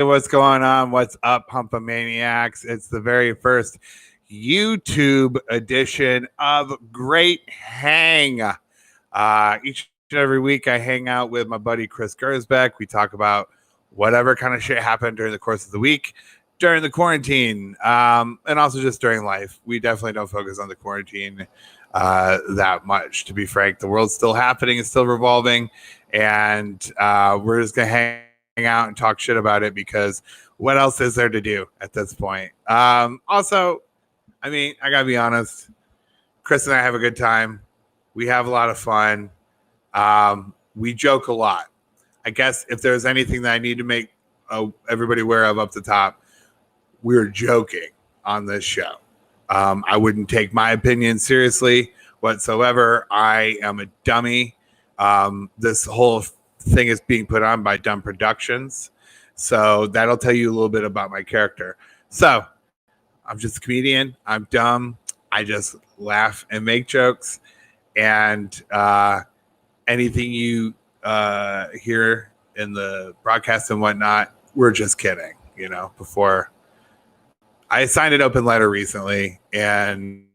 what's going on? What's up, Humpamaniacs? It's the very first YouTube edition of Great Hang. Each and every week, I hang out with my buddy Chris Gersbeck. We talk about whatever kind of shit happened during the course of the week, during the quarantine, and also just during life. We definitely don't focus on the quarantine that much. To be frank, the world's still happening, it's still revolving, and we're just gonna hang out and talk shit about it because what else is there to do at this point? Also, I mean, I gotta be honest, Chris and I have a good time. We have a lot of fun. We joke a lot. I guess if there's anything that I need to make everybody aware of up the top, we're joking on this show. I wouldn't take my opinion seriously whatsoever. I am a dummy. This whole thing is being put on by Dumb Productions. So that'll tell you a little bit about my character. So I'm just a comedian. I'm dumb. I just laugh and make jokes. And anything you hear in the broadcast and whatnot, we're just kidding. You know, before I signed an open letter recently, and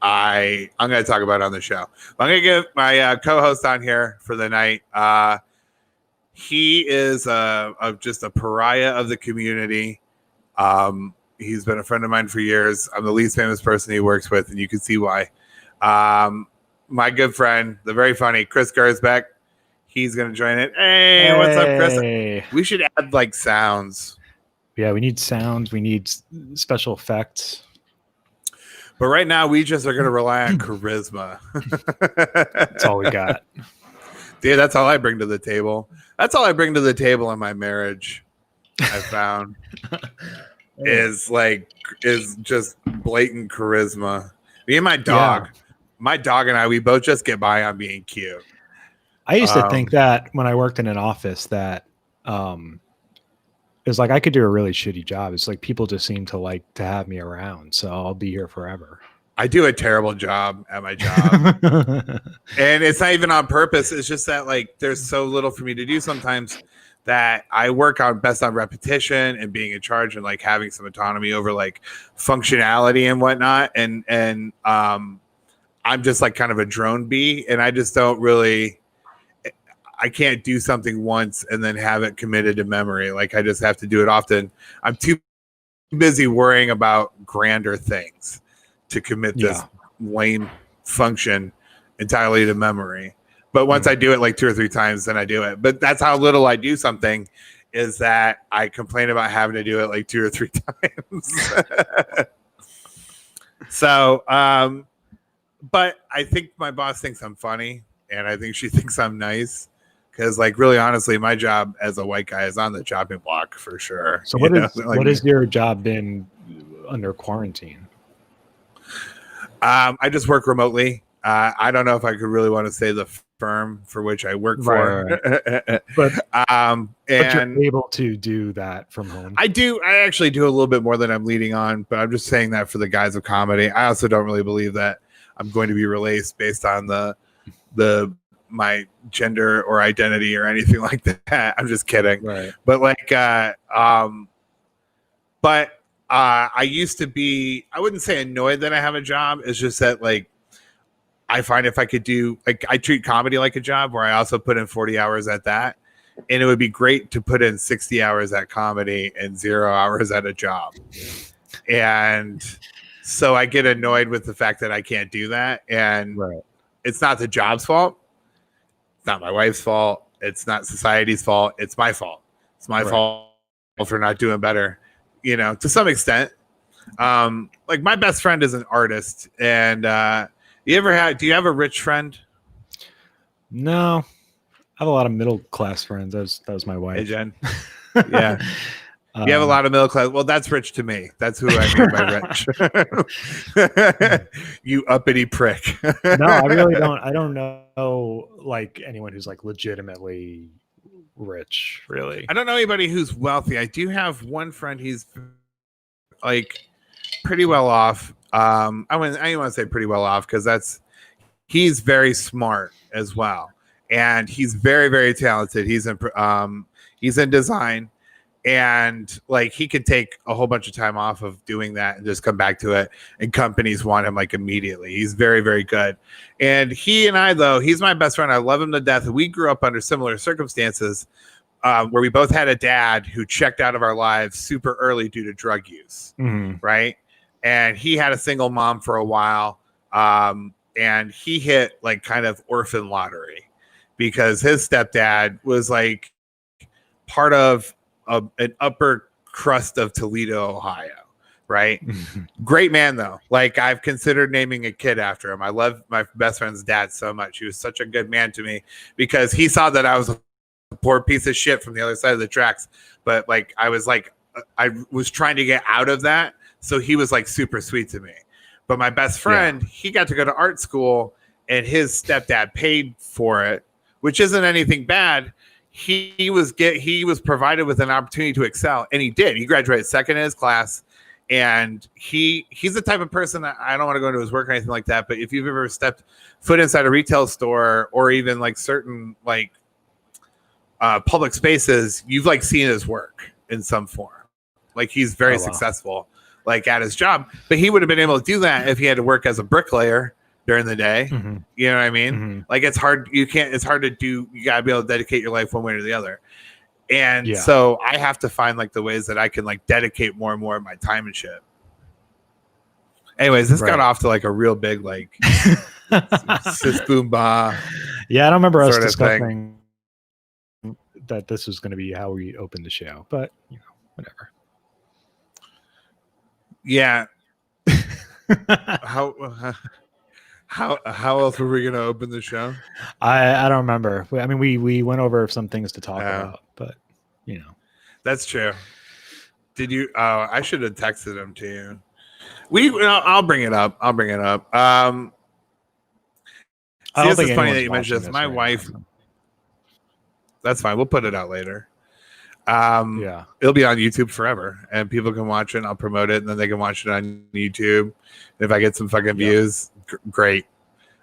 I'm going to talk about it on the show. I'm going to get my co-host on here for the night. He is just a pariah of the community. He's been a friend of mine for years. I'm the least famous person he works with, and you can see why. My good friend, the very funny Chris Gersbeck, he's going to join it. Hey, what's up, Chris? We should add like sounds. Yeah, we need sounds. We need special effects. But right now, we just are going to rely on charisma. That's all we got. Dude, that's all I bring to the table. That's all I bring to the table in my marriage, I found, is just blatant charisma. Me and my dog. Yeah. My dog and I, we both just get by on being cute. I used to think that when I worked in an office that it was like I could do a really shitty job. It's like people just seem to like to have me around, so I'll be here forever. I do a terrible job at my job. And it's not even on purpose. It's just that like there's so little for me to do sometimes that I work on best on repetition and being in charge and like having some autonomy over like functionality and whatnot. And I'm just like kind of a drone bee, and I just don't really, I can't do something once and then have it committed to memory. Like I just have to do it often. I'm too busy worrying about grander things to commit this lame function entirely to memory. But once I do it like 2 or 3 times, then I do it. But that's how little I do something, is that I complain about having to do it like 2 or 3 times. So, but I think my boss thinks I'm funny, and I think she thinks I'm nice. Because, like, really, honestly, my job as a white guy is on the chopping block for sure. So, what has your job been under quarantine? I just work remotely. I don't know if I could really want to say the firm for which I work for. Right. But you're able to do that from home. I actually do a little bit more than I'm leading on, but I'm just saying that for the guys of comedy. I also don't really believe that I'm going to be released based on my gender or identity or anything like that. I'm just kidding. Right. But like, I used to be, I wouldn't say annoyed that I have a job. It's just that like, I find if I could do, like, I treat comedy like a job where I also put in 40 hours at that. And it would be great to put in 60 hours at comedy and 0 hours at a job. And so I get annoyed with the fact that I can't do that. And It's not the job's fault. It's not my wife's fault. It's not society's fault. It's my fault. It's my fault for not doing better, you know, to some extent. Like my best friend is an artist, and do you have a rich friend? No, I have a lot of middle class friends. That was my wife. Hey, Jen. Yeah. You have a lot of middle class. Well, that's rich to me. That's who I mean by rich. You uppity prick. No, I really don't. I don't know like anyone who's like legitimately rich, really. I don't know anybody who's wealthy. I do have one friend. He's like pretty well off. I don't want to say pretty well off because he's very smart as well. And he's very, very talented. He's in design. And like he could take a whole bunch of time off of doing that and just come back to it, and companies want him like immediately. He's very, very good. And he and I, though, he's my best friend. I love him to death. We grew up under similar circumstances, where we both had a dad who checked out of our lives super early due to drug use, right? And he had a single mom for a while, and he hit like kind of orphan lottery because his stepdad was like part of an upper crust of Toledo, Ohio, right? Great man, though. Like, I've considered naming a kid after him. I love my best friend's dad so much. He was such a good man to me because he saw that I was a poor piece of shit from the other side of the tracks. But like, I was trying to get out of that. So he was like super sweet to me. But my best friend, he got to go to art school, and his stepdad paid for it, which isn't anything bad. He was provided with an opportunity to excel, and he did. He graduated second in his class, and he's the type of person that I don't want to go into his work or anything like that. But if you've ever stepped foot inside a retail store or even like certain like public spaces, you've like seen his work in some form. Like, he's very successful, like at his job. But he would have been able to do that if he had to work as a bricklayer during the day. You know what I mean? Like, it's hard. It's hard to do. You gotta be able to dedicate your life one way or the other. And so I have to find like the ways that I can like dedicate more and more of my time and shit. Anyways, this got off to like a real big like sis boom ba. Yeah, I don't remember us discussing that this was going to be how we opened the show, but you know, whatever. Yeah. How else were we going to open the show? I don't remember. I mean, we went over some things to talk about, but you know, that's true. Did you? I should have texted him to you. I'll bring it up. I don't think it's funny that you mentioned this. My wife. Now. That's fine. We'll put it out later. It'll be on YouTube forever, and people can watch it. I'll promote it, and then they can watch it on YouTube. If I get some fucking views, great.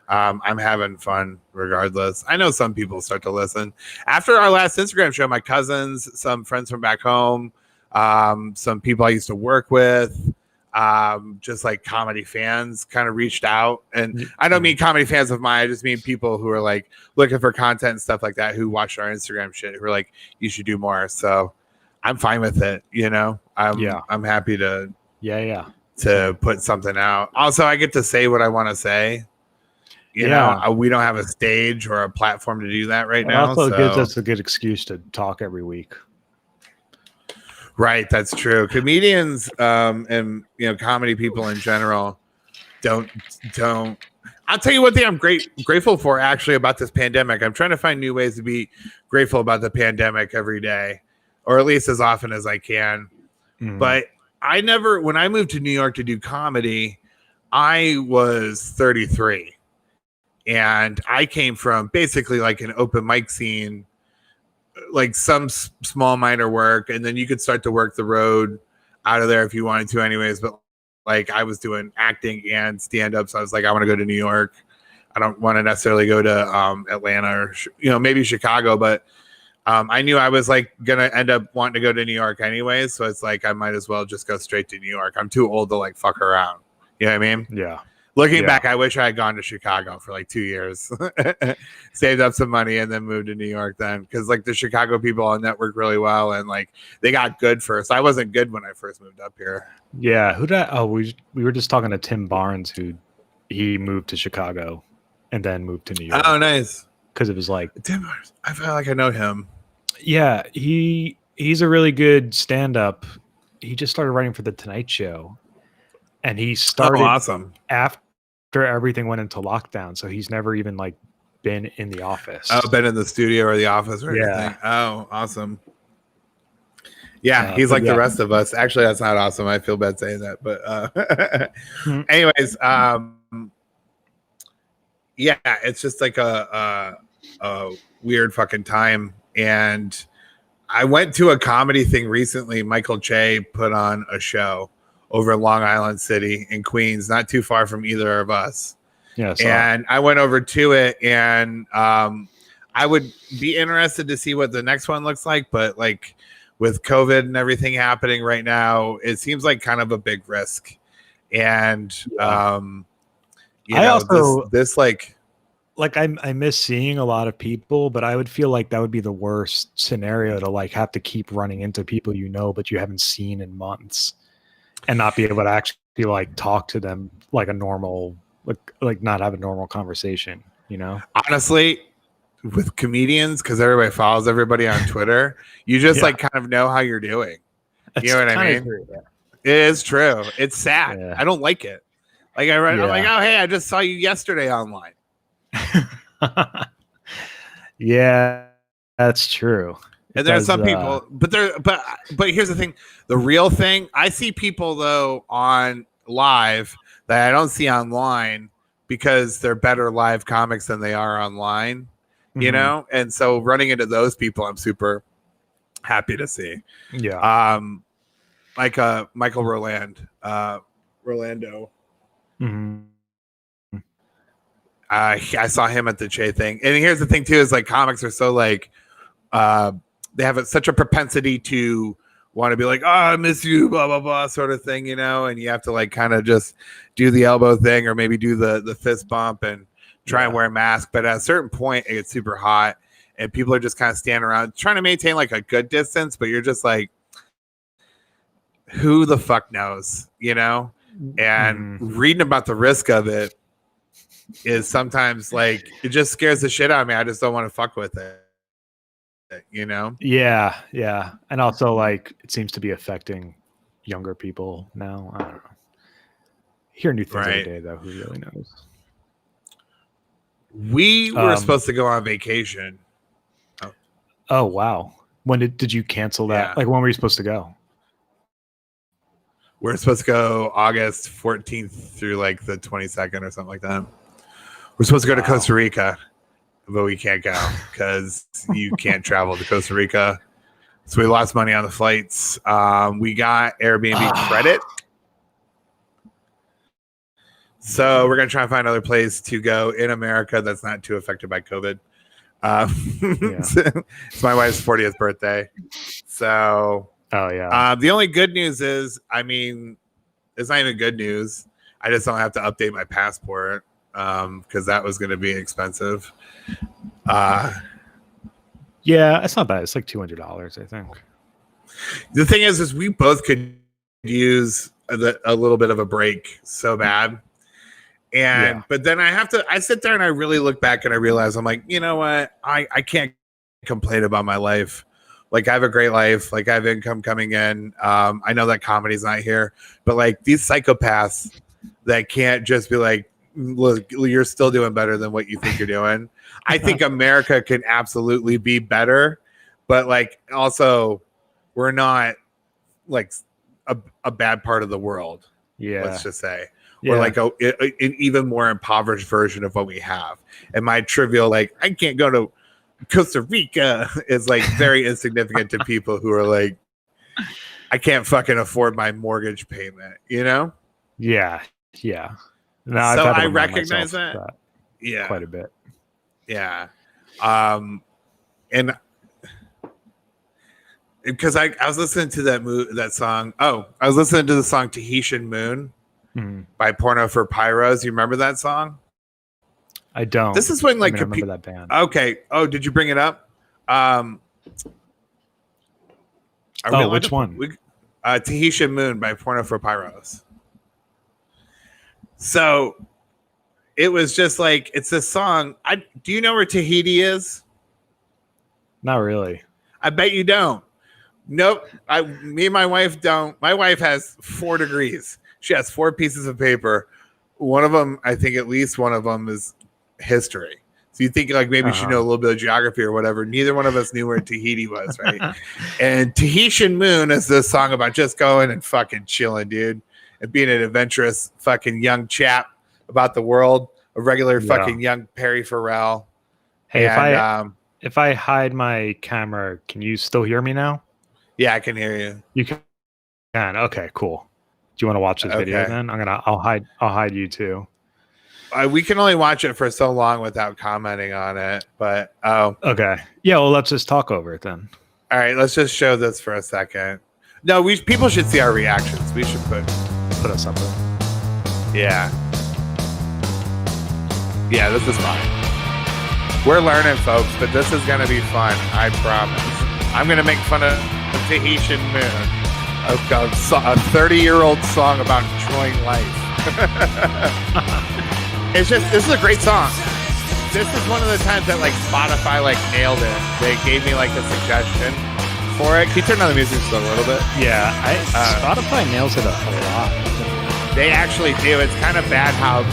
I'm having fun regardless. I know some people start to listen after our last Instagram show. My cousins, some friends from back home, some people I used to work with, just like comedy fans kind of reached out. And I don't mean comedy fans of mine. I just mean people who are like looking for content and stuff like that, who watched our Instagram shit, who are like, you should do more. So I'm fine with it. You know, I'm happy to, to put something out. Also, I get to say what I want to say. You know, we don't have a stage or a platform to do that right now. Also, gives us a good excuse to talk every week. Right, that's true. Comedians and comedy people in general don't. I'll tell you one thing I'm grateful for actually about this pandemic. I'm trying to find new ways to be grateful about the pandemic every day, or at least as often as I can. But when I moved to New York to do comedy, I was 33. And I came from basically like an open mic scene, like some small minor work. And then you could start to work the road out of there if you wanted to anyways. But like, I was doing acting and stand-up. So I was like, I want to go to New York. I don't want to necessarily go to Atlanta or, maybe Chicago. But I knew I was like going to end up wanting to go to New York anyways. So it's like, I might as well just go straight to New York. I'm too old to like fuck around. You know what I mean? Yeah. Looking back, I wish I had gone to Chicago for like 2 years, saved up some money, and then moved to New York then. Because like the Chicago people all network really well, and like they got good first. I wasn't good when I first moved up here. Yeah, we were just talking to Tim Barnes, who he moved to Chicago and then moved to New York. Oh, nice. Because it was like Tim Barnes. I feel like I know him. Yeah, he's a really good stand-up. He just started writing for the Tonight Show, and he started awesome after everything went into lockdown, so he's never even like been in the office. Oh, been in the studio or the office or anything. Oh, awesome. Yeah, he's like the rest of us. Actually, that's not awesome. I feel bad saying that, but anyways, it's just like a weird fucking time. And I went to a comedy thing recently. Michael Che put on a show over in Long Island City in Queens, not too far from either of us. Yeah, and I went over to it, and I would be interested to see what the next one looks like. But like with COVID and everything happening right now, it seems like kind of a big risk. And this I miss seeing a lot of people, but I would feel like that would be the worst scenario to like have to keep running into people but you haven't seen in months, and not be able to actually like talk to them like a normal, like not have a normal conversation. Honestly, with comedians, because everybody follows everybody on Twitter, you just like kind of know how you're doing. You know what I mean? True, yeah. It is true. It's sad. I don't like it. Like I'm like, oh hey, I just saw you yesterday online. Yeah, that's true. And there are some people, but here's the thing: the real thing. I see people though on live that I don't see online because they're better live comics than they are online. You know, and so running into those people, I'm super happy to see. Yeah. Like Michael Rolando. Mm-hmm. I saw him at the Che thing, and here's the thing too: is like comics are so like they have such a propensity to want to be like, oh, I miss you, blah blah blah, sort of thing, and you have to like kind of just do the elbow thing or maybe do the fist bump and try and wear a mask. But at a certain point, it gets super hot, and people are just kind of standing around trying to maintain like a good distance, but you're just like, who the fuck knows, And reading about the risk of it is sometimes like it just scares the shit out of me. I just don't want to fuck with it, Yeah, and also like it seems to be affecting younger people now. I don't know. Hear new things every day though. Who really knows? We were supposed to go on vacation. Oh wow! When did you cancel that? Yeah. Like when were you supposed to go? We're supposed to go August 14th through like the 22nd or something like that. We're supposed to go to Costa Rica, but we can't go because you can't travel to Costa Rica. So we lost money on the flights. We got Airbnb credit. So we're going to try and find another place to go in America that's not too affected by COVID. It's my wife's 40th birthday. So, the only good news is, I mean, it's not even good news. I just don't have to update my passport because that was going to be expensive. Yeah, it's not bad. It's like $200, I think. The thing is we both could use a little bit of a break so bad. And but then I sit there and I really look back and I realize I'm like, you know what? I can't complain about my life. Like I have a great life. Like I have income coming in. I know that comedy's not here, but like these psychopaths that can't just be like, look, you're still doing better than what you think you're doing. I think America can absolutely be better, but like also we're not like a bad part of the world. Yeah. Let's just say. Or like an even more impoverished version of what we have. And my trivial, like, I can't go to Costa Rica is like very insignificant to people who are like, I can't fucking afford my mortgage payment, Yeah. No, I recognize that. Quite a bit. Yeah. And because I was listening to that song. Oh, I was listening to the song Tahitian Moon by Porno for Pyros. You remember that song? I don't. This is when like I remember that band. Okay. Oh, did you bring it up? Which one? Tahitian Moon by Porno for Pyros. So it was just like it's a song. Do you know where Tahiti is? Not really. I bet you don't. Nope. Me and my wife don't. My wife has 4 degrees. She has 4 pieces of paper. One of them, I think at least one of them is history. So you think like maybe she know a little bit of geography or whatever. Neither one of us knew where Tahiti was, right? And Tahitian Moon is this song about just going and fucking chilling, dude. And being an adventurous fucking young chap about the world. A regular fucking young Perry Farrell. Hey, if I hide my camera, can you still hear me now? Yeah, I can hear you. You can. Okay, cool. Do you want to watch this video then? I'll hide you too. We can only watch it for so long without commenting on it, but okay. Yeah, well, let's just talk over it then. All right, let's just show this for a second. No, people should see our reactions. We should put us up there. Yeah. Yeah, this is fun. We're learning, folks, but this is going to be fun. I promise. I'm going to make fun of Tahitian Moon, a 30-year-old song about enjoying life. This is a great song. This is one of the times that like Spotify like nailed it. They gave me like a suggestion for it. Can you turn on the music just a little bit? Yeah, Spotify nails it a lot. They actually do. It's kind of bad how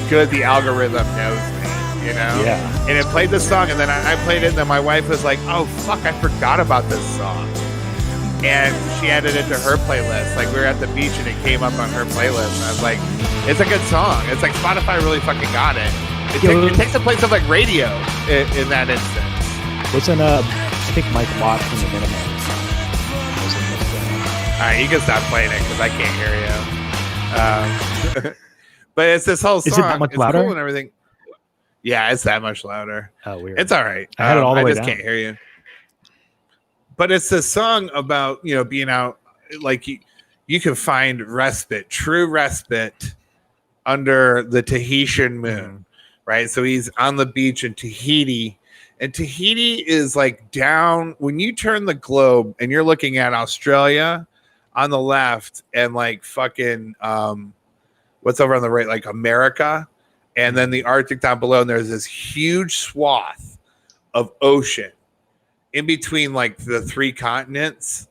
good the algorithm knows me, you know? Yeah. And it played this song, and then I played it, and then my wife was like, oh, fuck, I forgot about this song. And she added it to her playlist. Like, we were at the beach, and it came up on her playlist, and I was like, it's a good song. It's like Spotify really fucking got it. It takes the place of, like, radio in that instance. Wasn't, I think Mike Watt from the Minimum. All right, you can stop playing it, because I can't hear you. But it's this whole song. Is it that much it's louder? Cool and everything. Yeah, it's that much louder. Oh, weird. It's all right. I had it all the way down. I just can't hear you. But it's a song about, you know, being out, like you can find respite, true respite under the Tahitian moon, right? So he's on the beach in Tahiti, and Tahiti is like down when you turn the globe and you're looking at Australia on the left and like fucking what's over on the right, like America, and then the Arctic down below, and there's this huge swath of ocean in between like the three continents,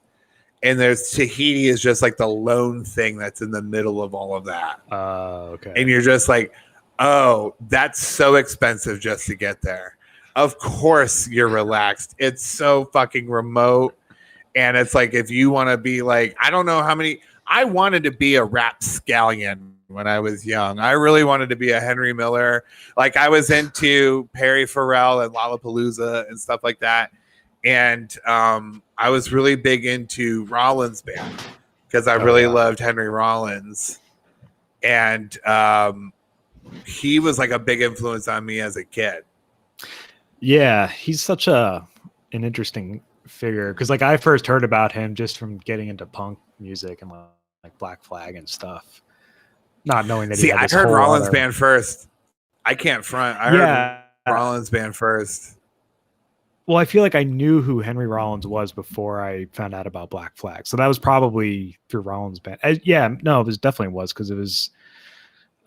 and there's Tahiti is just like the lone thing that's in the middle of all of that. Okay. And you're just like, oh, that's so expensive just to get there. Of course you're relaxed. It's so fucking remote. And it's like, if you want to be like, I don't know how many, I wanted to be a rapscallion when I was young. I really wanted to be a Henry Miller. Like I was into Perry Farrell and Lollapalooza and stuff like that. And I was really big into Rollins Band because I really loved Henry Rollins. And he was like a big influence on me as a kid. Yeah, he's such an interesting figure because like I first heard about him just from getting into punk music and like Black Flag and stuff, not knowing that. I heard Rollins Band first. I can't front. I heard Rollins Band first. Well, I feel like I knew who Henry Rollins was before I found out about Black Flag, so that was probably through Rollins Band. It definitely was because it was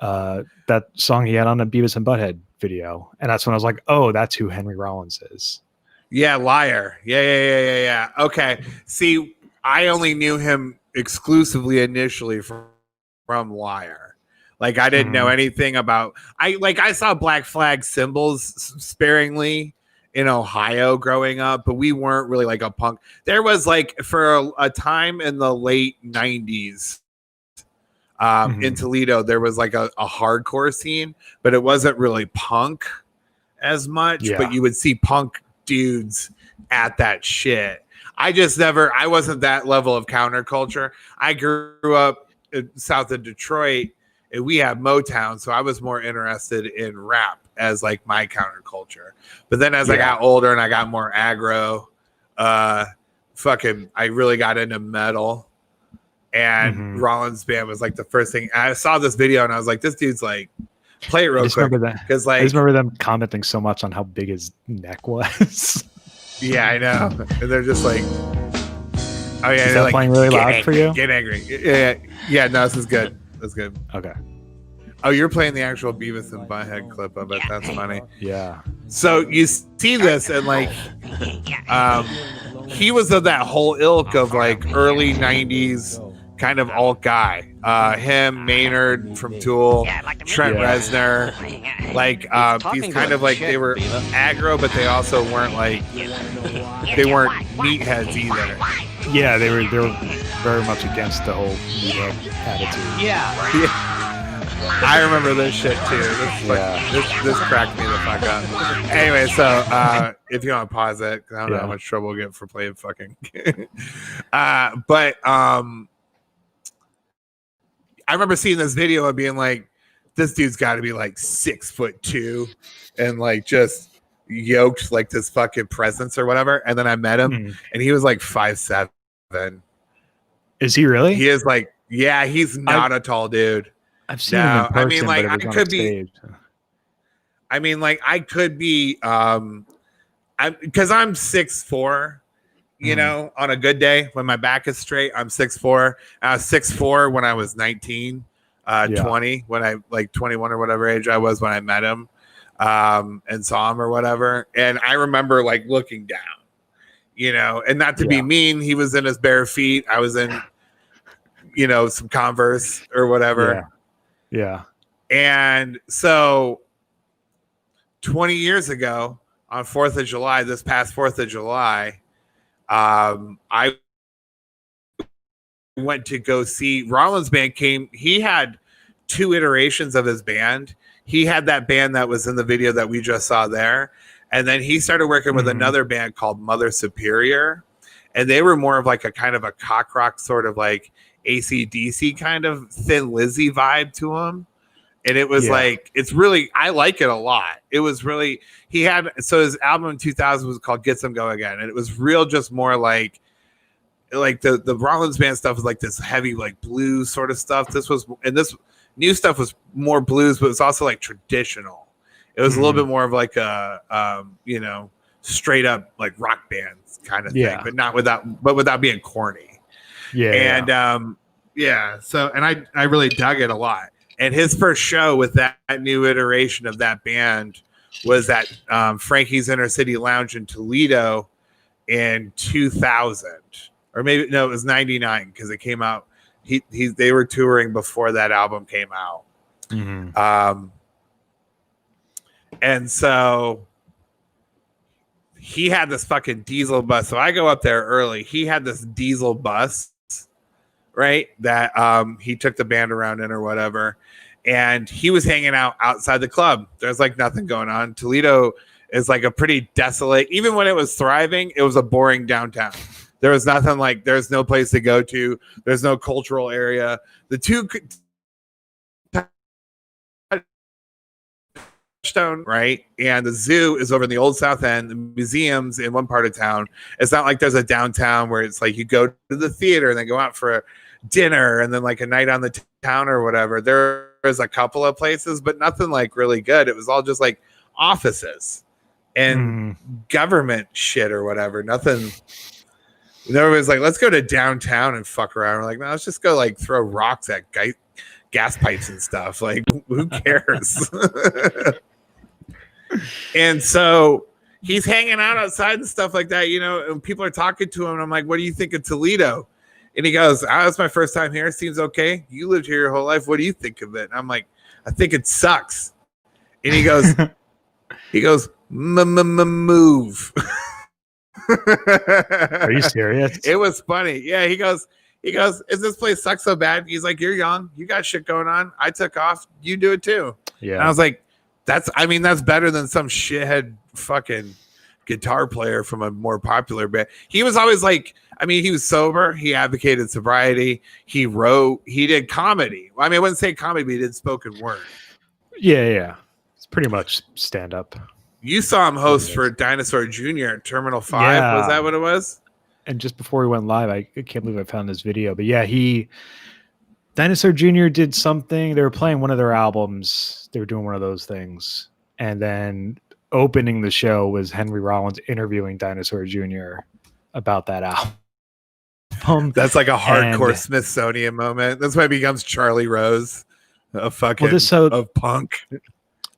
that song he had on a Beavis and Butthead video, and that's when I was like, oh, that's who Henry Rollins is. Yeah, Liar. Yeah. Okay. See, I only knew him exclusively initially from Liar. Like I didn't know anything about. I saw Black Flag symbols sparingly in Ohio growing up, but we weren't really like a punk. There was like for a time in the late 90s in Toledo, there was like a hardcore scene, but it wasn't really punk as much. Yeah. But you would see punk dudes at that shit. I wasn't that level of counterculture. I grew up south of Detroit and we have Motown, so I was more interested in rap as like my counterculture. But then as I got older and I got more aggro, I really got into metal, and Rollins Band was like the first thing. I saw this video and I was like, this dude's like, play it real quick. Because like I just remember them commenting so much on how big his neck was. Yeah, I know. And they're just like, oh yeah, is that like, playing really loud for you? Get angry. Yeah. No, this is good. That's good. Okay. Oh, you're playing the actual Beavis and Butthead clip of it. That's funny. Yeah. So you see this and like, he was of that whole ilk of like early 90s kind of alt guy. Him, Maynard from Tool, Trent Reznor. Like these kind of like, they were aggro, but they also weren't like, they weren't meatheads either. Yeah, they were very much against the whole meathead attitude. Yeah. I remember this shit too. This cracked me the fuck up. Anyway, so if you want to pause it, because I don't know how much trouble we'll get for playing fucking. But I remember seeing this video and being like, this dude's got to be like 6'2" and like just yoked like this fucking presence or whatever. And then I met him, and he was like 5'7". Is he really? He is like, yeah, he's not a tall dude. I've seen him in person. I mean, like, but I it was could be. stage. I mean, like, I could be. Because I'm 6'4". You know, on a good day when my back is straight, I'm 6'4". I was 6'4" when I was 19, 20, when I like 21 or whatever age I was when I met him, and saw him or whatever. And I remember like looking down, you know, and not to be mean, he was in his bare feet. I was in, you know, some Converse or whatever. Yeah. And so 20 years ago on 4th of July, this past 4th of July, I went to go see Rollins' band came. He had 2 iterations of his band. He had that band that was in the video that we just saw there. And then he started working with another band called Mother Superior. And they were more of like a kind of a cock rock sort of like AC/DC kind of Thin Lizzy vibe to him. And it was like, it's really, I like it a lot. It was really, so his album in 2000 was called Get Some Go Again. And it was real just more like the Rollins band stuff was like this heavy, like blues sort of stuff. This new stuff was more blues, but it was also like traditional. It was a little bit more of like a, you know, straight up like rock bands kind of thing, but without being corny. So, and I really dug it a lot. And his first show with that new iteration of that band was at Frankie's Inner City Lounge in Toledo in 2000, or maybe no, it was 99 because it came out. They were touring before that album came out, and so he had this fucking diesel bus. So I go up there early. He had this diesel bus, right? That he took the band around in or whatever. And he was hanging out outside the club. There's like nothing going on. Toledo is like a pretty desolate, even when it was thriving, it was a boring downtown. There was nothing like, there's no place to go to. There's no cultural area. The two touchstone, right? And the zoo is over in the old South End. The museum's in one part of town. It's not like there's a downtown where it's like you go to the theater and then go out for a dinner and then like a night on the town or whatever. There's a couple of places, but nothing like really good. It was all just like offices and government shit or whatever. Nothing. Everybody's like, let's go to downtown and fuck around. We're like, no, let's just go like throw rocks at gas pipes and stuff. Like, who cares? And so he's hanging out outside and stuff like that, you know, and people are talking to him. And I'm like, what do you think of Toledo? And he goes, that's my first time here. Seems okay. You lived here your whole life. What do you think of it? And I'm like, I think it sucks. And he goes, move. Are you serious? It was funny. Yeah. He goes, is this place suck so bad? He's like, you're young. You got shit going on. I took off. You do it too. Yeah. And I was like, that's better than some shithead fucking guitar player from a more popular band. He was always like, I mean, he was sober. He advocated sobriety. He wrote. He did comedy. Well, I mean, I wouldn't say comedy, but he did spoken word. Yeah. It's pretty much stand up. You saw him host for Dinosaur Jr. at Terminal 5. Yeah. Was that what it was? And just before we went live, I can't believe I found this video. But yeah, Dinosaur Jr. did something. They were playing one of their albums. They were doing one of those things. And then opening the show was Henry Rollins interviewing Dinosaur Jr. about that album. That's like a hardcore Smithsonian moment. That's why it becomes Charlie Rose of fucking of punk.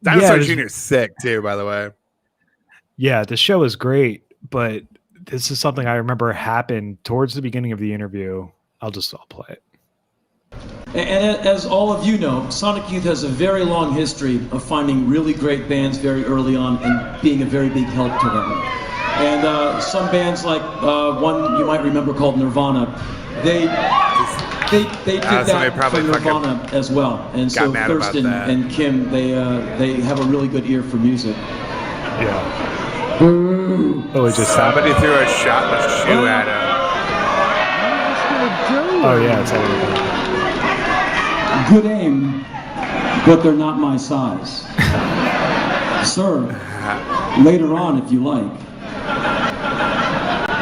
Dinosaur Jr. is sick too, by the way. Yeah, the show is great, but this is something I remember happened towards the beginning of the interview. I'll play it. And as all of you know, Sonic Youth has a very long history of finding really great bands very early on and being a very big help to them. And some bands like one you might remember called Nirvana, they did that for Nirvana as well. And so Thurston and Kim, they have a really good ear for music. Yeah. Somebody threw a shot in a shoe at him. Oh yeah, it's everything. Good aim, but they're not my size. Sir, Later on, if you like,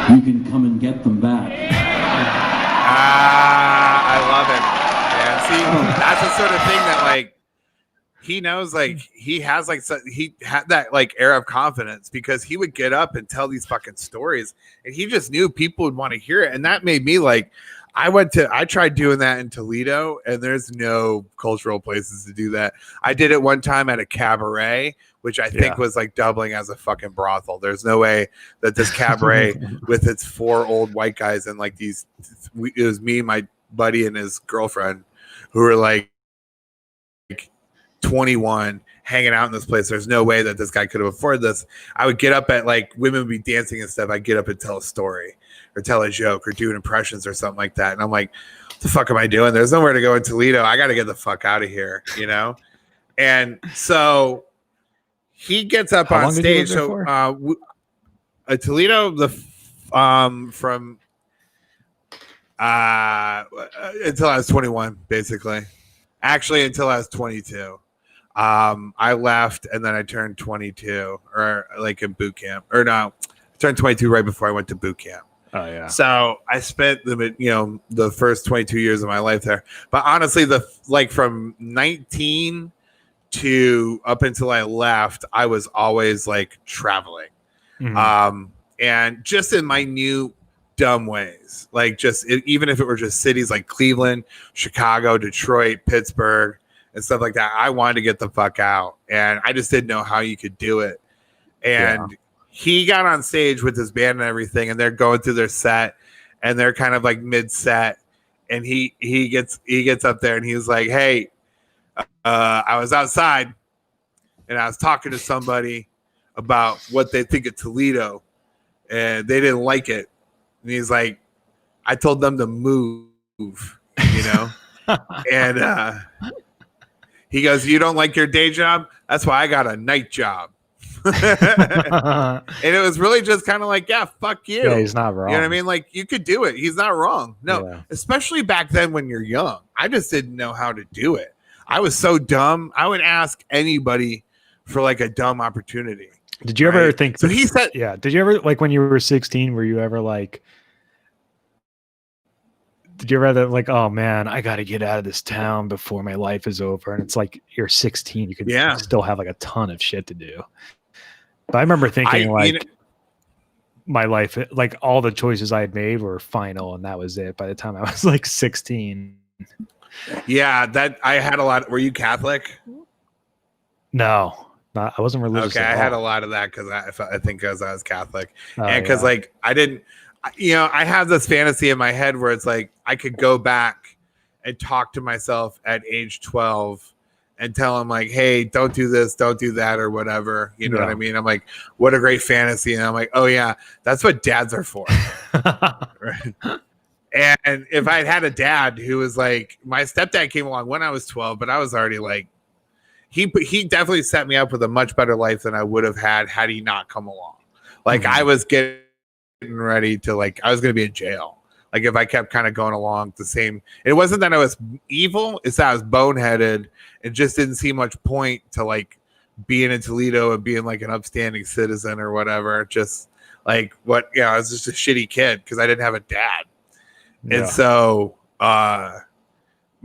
you can come and get them back. I love it. Yeah, see, that's the sort of thing that like he knows, like he has like he had that like air of confidence because he would get up and tell these fucking stories, and he just knew people would want to hear it, and that made me like. I tried doing that in Toledo, and there's no cultural places to do that. I did it one time at a cabaret, which I think was like doubling as a fucking brothel. There's no way that this cabaret with its 4 old white guys and like these, it was me, my buddy, and his girlfriend who were like 21 hanging out in this place. There's no way that this guy could have afforded this. I would get up at like women would be dancing and stuff. I'd get up and tell a story or tell a joke or do impressions or something like that. And I'm like, what the fuck am I doing? There's nowhere to go in Toledo. I got to get the fuck out of here, you know? And so he gets up on stage. So Toledo, from until I was 21, basically. Actually, until I was 22. I left and then I turned 22 or like in boot camp. Or no, I turned 22 right before I went to boot camp. Oh yeah. So I spent the first 22 years of my life there. But honestly, from 19 to up until I left, I was always like traveling. Mm-hmm. And just in my new dumb ways, like even if it were just cities like Cleveland, Chicago, Detroit, Pittsburgh, and stuff like that, I wanted to get the fuck out, and I just didn't know how you could do it. And he got on stage with his band and everything, and they're going through their set, and they're kind of like mid-set, and he gets up there and he was like, "Hey, I was outside, and I was talking to somebody about what they think of Toledo, and they didn't like it." And he's like, "I told them to move, you know?" And he goes, "You don't like your day job? That's why I got a night job." And it was really just kind of like, yeah, fuck you. Yeah, he's not wrong. You know what I mean? Like, you could do it. He's not wrong. No, especially back then when you're young. I just didn't know how to do it. I was so dumb. I would ask anybody for like a dumb opportunity. Did you ever think? So he said, yeah. Did you ever, like when you were 16, were you ever like, did you ever like, oh man, I got to get out of this town before my life is over? And it's like, you're 16. You could still have like a ton of shit to do. But I remember thinking my life, like all the choices I had made were final, and that was it by the time I was like 16. Yeah, that I had a lot. Were you Catholic? No, I wasn't religious. Okay, I had a lot of that because I think because I was Catholic, and because like I didn't, I have this fantasy in my head where it's like I could go back and talk to myself at age 12 and tell him like, "Hey, don't do this, don't do that," or whatever. You know what I mean? I'm like, what a great fantasy. And I'm like, oh yeah, that's what dads are for. Right. And if I'd had a dad who was like, my stepdad came along when I was 12, but I was already like, he definitely set me up with a much better life than I would have had he not come along. Like I was getting ready to I was going to be in jail. Like if I kept kind of going along the same, it wasn't that I was evil, it's that I was boneheaded. It just didn't see much point to like being in Toledo and being like an upstanding citizen or whatever. Just like I was just a shitty kid because I didn't have a dad. Yeah. And so my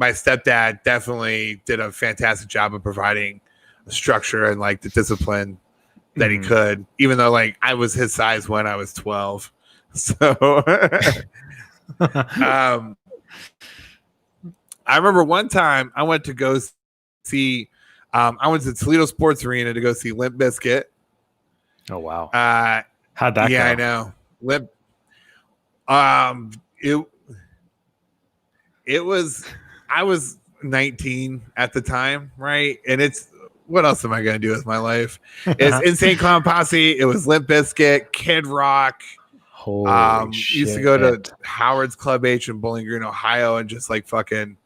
stepdad definitely did a fantastic job of providing a structure and like the discipline that he could, even though like I was his size when I was 12. So I remember one time I went to go see I went to the Toledo Sports Arena to go see Limp Bizkit. Oh wow. How'd that go? I know. Limp it was I was 19 at the time, right? And it's what else am I gonna do with my life? It's Insane Clown Posse, it was Limp Bizkit, Kid Rock. Holy shit. Used to go to Howard's Club H in Bowling Green, Ohio, and just like fucking.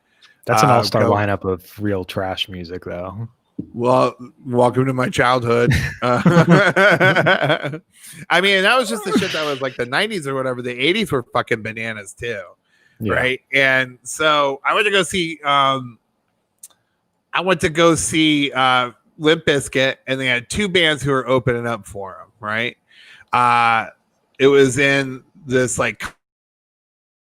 That's an all-star lineup of real trash music, though. Well, welcome to my childhood. I mean, that was just the shit that was like the 90s or whatever. The 80s were fucking bananas too, right? And so I went to go see. Limp Bizkit, and they had two bands who were opening up for them, right? It was in this like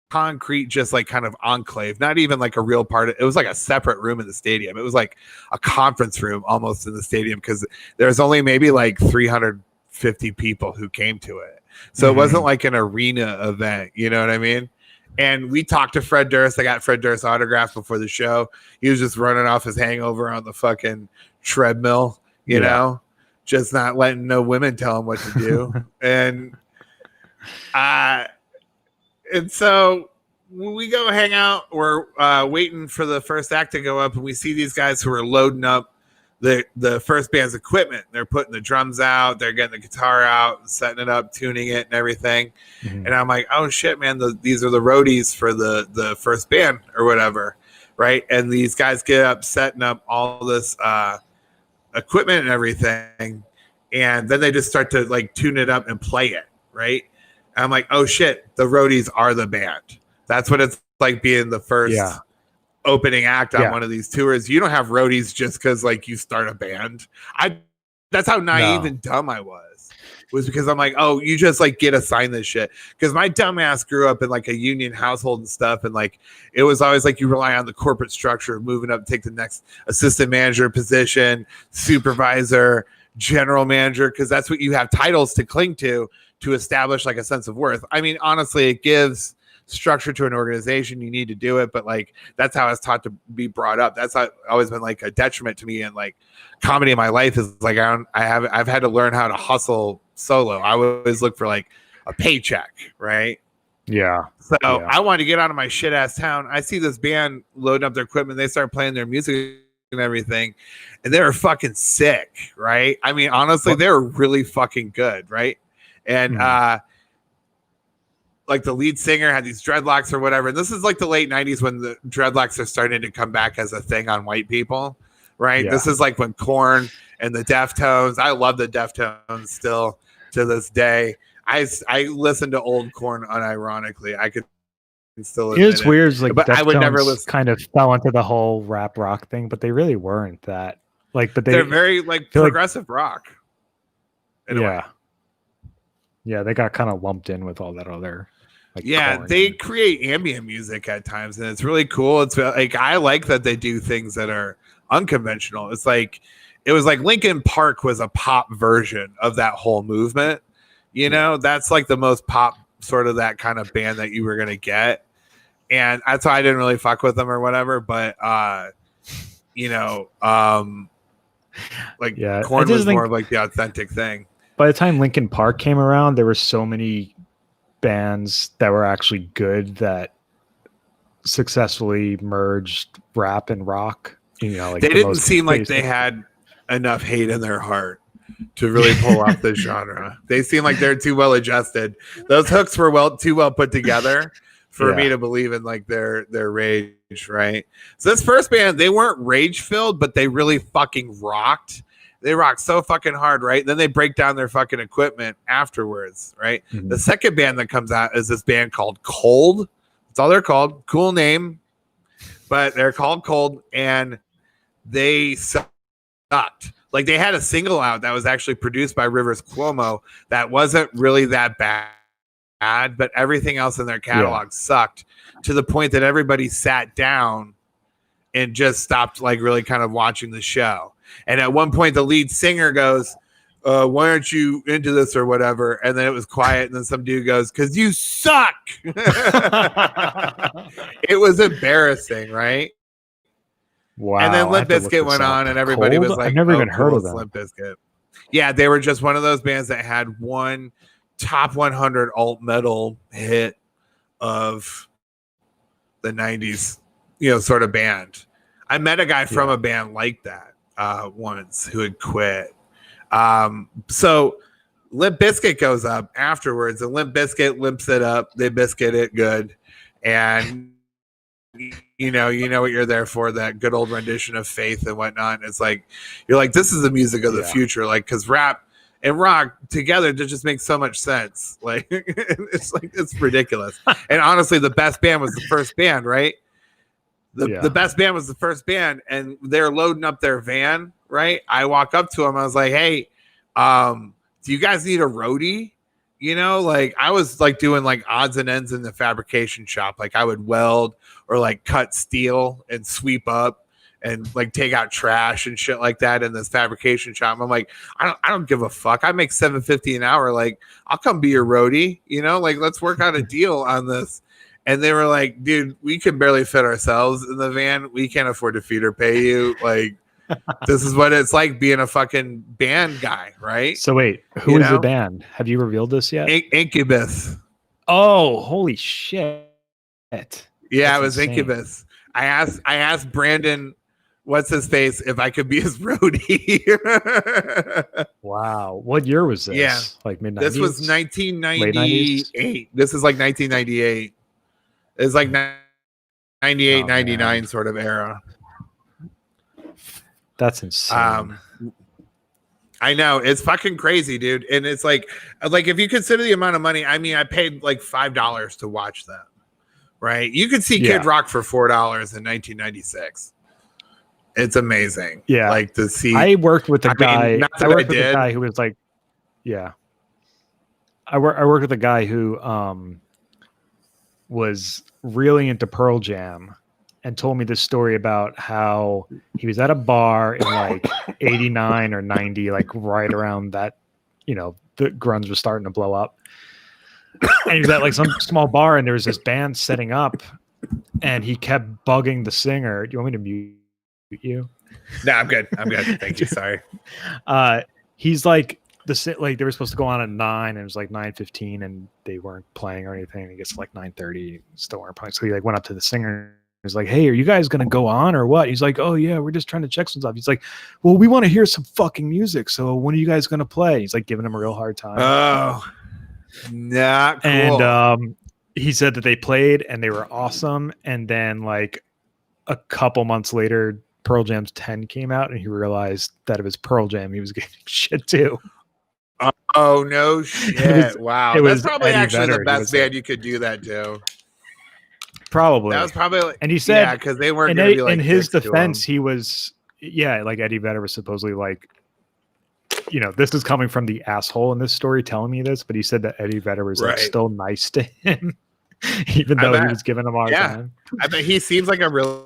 concrete, just like kind of enclave, not even like a real part of it. Was like a separate room in the stadium. It was like a conference room almost in the stadium, because there's only maybe like 350 people who came to it. So it wasn't like an arena event, you know what I mean? And we talked to Fred Durst. I got Fred Durst autograph before the show. He was just running off his hangover on the fucking treadmill, you know, just not letting no women tell him what to do. And so we go hang out. We're waiting for the first act to go up, and we see these guys who are loading up the first band's equipment. They're putting the drums out, they're getting the guitar out, setting it up, tuning it, and everything. And I'm like, oh shit, man! These are the roadies for the first band or whatever, right? And these guys get up, setting up all this equipment and everything, and then they just start to like tune it up and play it, right? And I'm like, oh shit, the roadies are the band. That's what it's like being the first opening act on one of these tours. You don't have roadies just because like you start a band. That's how naive and dumb I was because I'm like, oh, you just like get assigned this shit. Because my dumb ass grew up in like a union household and stuff, and like it was always like you rely on the corporate structure of moving up, take the next assistant manager position, supervisor, general manager, because that's what you have titles to cling to establish like a sense of worth. I mean, honestly, it gives structure to an organization. You need to do it, but like that's how I was taught to be brought up. That's always been like a detriment to me, and like comedy in my life is like I've had to learn how to hustle solo. I always look for like a paycheck, right? So I wanted to get out of my shit ass town. I see this band loading up their equipment. They start playing their music and everything, and they were fucking sick, right? I mean, honestly, they were really fucking good, right? And like the lead singer had these dreadlocks or whatever. And this is like the late 90s when the dreadlocks are starting to come back as a thing on white people, right? This is like when Korn and the Deftones. I love the Deftones still to this day. I listen to old Korn unironically. I could still admit it's weird. It's like, but I would never listen. Kind of fell into the whole rap rock thing, but they really weren't that. Like, but they're very like progressive rock. In a way. Yeah, they got kind of lumped in with all that other. Like, they create ambient music at times, and it's really cool. It's like I like that they do things that are unconventional. It's like it was like Linkin Park was a pop version of that whole movement. You know, that's like the most pop sort of that kind of band that you were gonna get, and that's why I didn't really fuck with them or whatever. But you know, like Korn was more of like the authentic thing. By the time Linkin Park came around, there were so many bands that were actually good that successfully merged rap and rock. You know, like they didn't seem like they had enough hate in their heart to really pull off this genre. They seem like they're too well adjusted. Those hooks were too well put together for me to believe in like their rage, right? So this first band, they weren't rage filled, but they really fucking rocked. They rock so fucking hard, right? Then they break down their fucking equipment afterwards, right? The second band that comes out is this band called Cold. That's all they're called. Cool name, but they're called Cold, and they sucked. Like they had a single out that was actually produced by Rivers Cuomo that wasn't really that bad, but everything else in their catalog sucked to the point that everybody sat down and just stopped like really kind of watching the show. And at one point, the lead singer goes, why aren't you into this or whatever? And then it was quiet. And then some dude goes, because you suck. It was embarrassing, right? Wow. And then Limp Bizkit went on, and everybody was like, I've never even heard of them. Limp Bizkit. Yeah, they were just one of those bands that had one top 100 alt metal hit of the 90s, you know, sort of band. I met a guy from a band like that once who had quit. So Limp Bizkit goes up afterwards, and Limp Bizkit limps it up. They biscuit it good, and you know what you're there for, that good old rendition of Faith and whatnot. And it's like you're like, this is the music of the future, like, because rap and rock together just makes so much sense. Like it's ridiculous. And honestly, the best band was the first band, right? The best band was the first band, and they're loading up their van right? I walk up to him. I was like, hey, do you guys need a roadie? You know, like I was like doing like odds and ends in the fabrication shop. Like I would weld or like cut steel and sweep up and like take out trash and shit like that in this fabrication shop. I'm like, I don't give a fuck. I make $7.50 an hour. Like I'll come be your roadie, you know, like let's work out a deal on this. And they were like, dude, we can barely fit ourselves in the van. We can't afford to feed or pay you. Like, this is what it's like being a fucking band guy, right? So wait, who is the band? Have you revealed this yet? Incubus. Oh, holy shit. Yeah, That's it was insane. Incubus. I asked Brandon, what's his face, if I could be his roadie. Wow. What year was this? Yeah. Like mid-90s? This was 1998. This is like 1998. It's like 98, 99 sort of era. That's insane. I know, it's fucking crazy, dude. And it's like if you consider the amount of money, I mean, I paid like $5 to watch that, right? You could see Kid Rock for $4 in 1996. It's amazing. Yeah, like to see. I worked with a guy. I worked with a guy who was like, I worked with a guy who was really into Pearl Jam and told me this story about how he was at a bar in like 89 or 90, like right around that, you know, the grunge was starting to blow up. And he was at like some small bar and there was this band setting up and he kept bugging the singer. Do you want me to mute you? No, I'm good. Thank you. Sorry. He's like, they were supposed to go on at 9 and it was like 9:15 and they weren't playing or anything. And it gets like 9:30, still weren't playing. So he like went up to the singer. He's like, hey, are you guys going to go on or what? He's like, oh yeah, we're just trying to check some stuff. He's like, well, we want to hear some fucking music. So when are you guys going to play? He's like giving him a real hard time. Oh, not cool. And he said that they played and they were awesome. And then like a couple months later, Pearl Jam's 10 came out and he realized that it was Pearl Jam. He was getting shit too. Oh no shit! Wow, that's probably Eddie actually Vedder. the best band you could do that to. Probably. That was probably, and he said, because they weren't going to be like. In his defense, he was, like Eddie Vedder was supposedly like, you know, this is coming from the asshole in this story telling me this, but he said that Eddie Vedder was like still nice to him, even though he was giving him a hard time. I bet he seems like a really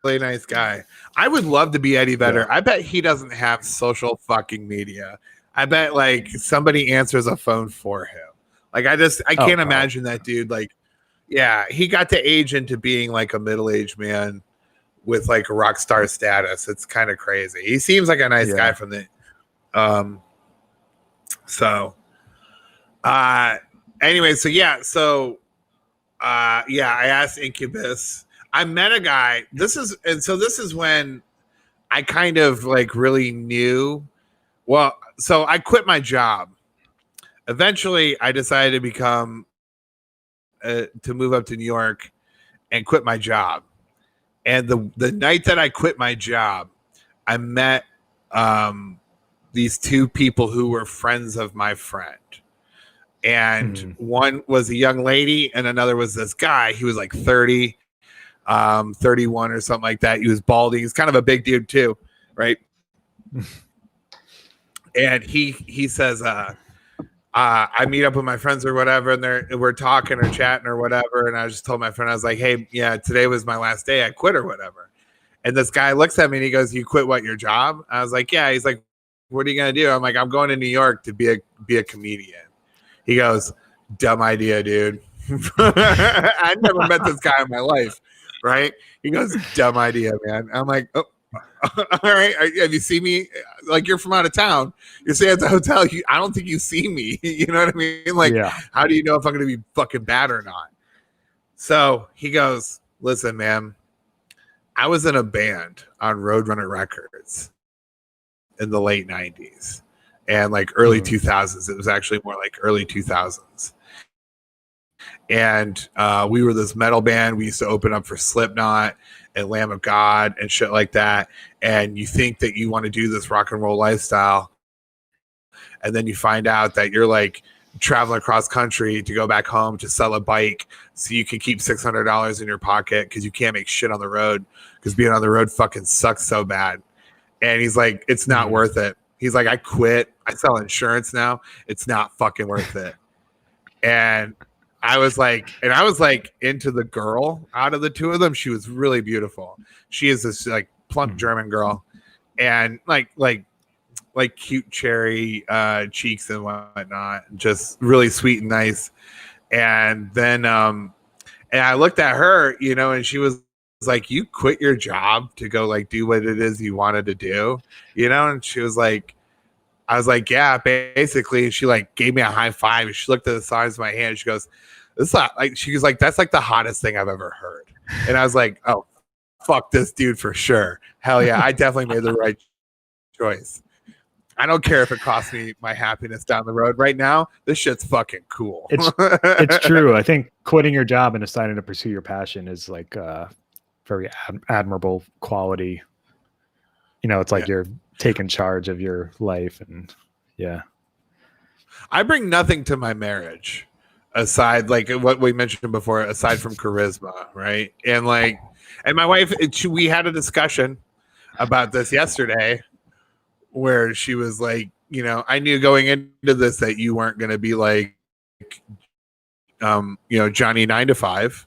nice guy. I would love to be Eddie Vedder. I bet he doesn't have social fucking media. I bet like somebody answers a phone for him. Like I can't imagine that dude. Like, yeah, he got to age into being like a middle-aged man with like a rock star status. It's kind of crazy. He seems like a nice guy from the anyway, I asked Incubus. I met a guy. This is when I kind of like really knew. Well, so I quit my job. Eventually, I decided to move up to New York and quit my job. And the night that I quit my job, I met these two people who were friends of my friend. And one was a young lady and another was this guy. He was like 30, 31 or something like that. He was balding. He's kind of a big dude too, right? And he says, I meet up with my friends or whatever, and we're talking or chatting or whatever. And I just told my friend, I was like, hey, yeah, today was my last day. I quit or whatever. And this guy looks at me and he goes, you quit what, your job? I was like, yeah. He's like, what are you going to do? I'm like, I'm going to New York to be a comedian. He goes, dumb idea, dude. I never met this guy in my life. Right. He goes, dumb idea, man. I'm like, oh. All right. Have you seen me? Like, you're from out of town. You're staying at the hotel. I don't think you see me. You know what I mean? Like, how do you know if I'm going to be fucking bad or not? So he goes, listen, man, I was in a band on Roadrunner Records in the late 90s and like early 2000s. It was actually more like early 2000s. And we were this metal band. We used to open up for Slipknot and Lamb of God and shit like that. And you think that you want to do this rock and roll lifestyle. And then you find out that you're like traveling across country to go back home to sell a bike so you can keep $600 in your pocket because you can't make shit on the road because being on the road fucking sucks so bad. And he's like, it's not worth it. He's like, I quit. I sell insurance now. It's not fucking worth it. And I was like into the girl out of the two of them. She was really beautiful. She is this like plump German girl, and like cute cherry cheeks and whatnot, just really sweet and nice. And then and I looked at her, you know, and she was like, you quit your job to go like do what it is you wanted to do, you know? And she was like, I was like, yeah, basically. And she like gave me a high five, and she looked at the size of my hand. She goes, "This is not like." She was like, "That's like the hottest thing I've ever heard." And I was like, "Oh, fuck this dude for sure. Hell yeah, I definitely made the right choice. I don't care if it costs me my happiness down the road. Right now, this shit's fucking cool." It's true. I think quitting your job and deciding to pursue your passion is like very admirable quality. You know, it's like you're taking charge of your life, and I bring nothing to my marriage aside, like what we mentioned before, aside from charisma, right? And like, and my wife, we had a discussion about this yesterday, where she was like, you know, I knew going into this that you weren't going to be like, you know, Johnny 9 to 5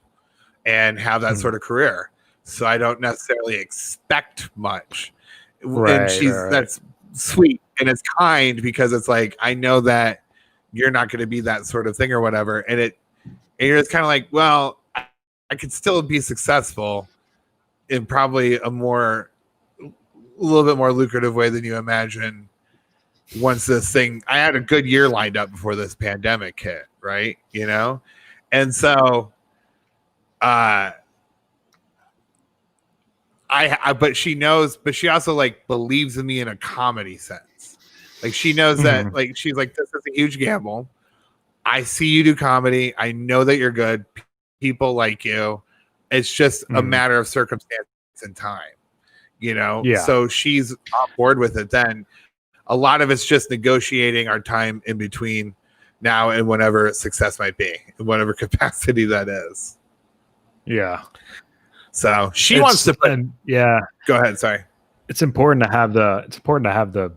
and have that sort of career. So I don't necessarily expect much. And that's sweet and it's kind, because it's like, I know that you're not going to be that sort of thing or whatever. And you're just kind of like, well, I could still be successful in probably a little bit more lucrative way than you imagine. Once this thing, I had a good year lined up before this pandemic hit, right? You know? And so, but she knows, but she also like believes in me in a comedy sense. Like she knows that, like, she's like, this is a huge gamble. I see you do comedy. I know that you're good. People like you. It's just a matter of circumstance and time, you know? Yeah. So she's on board with it. Then a lot of it's just negotiating our time in between now and whenever success might be, in whatever capacity that is. Yeah. So she wants to put, go ahead. Sorry. It's important to have the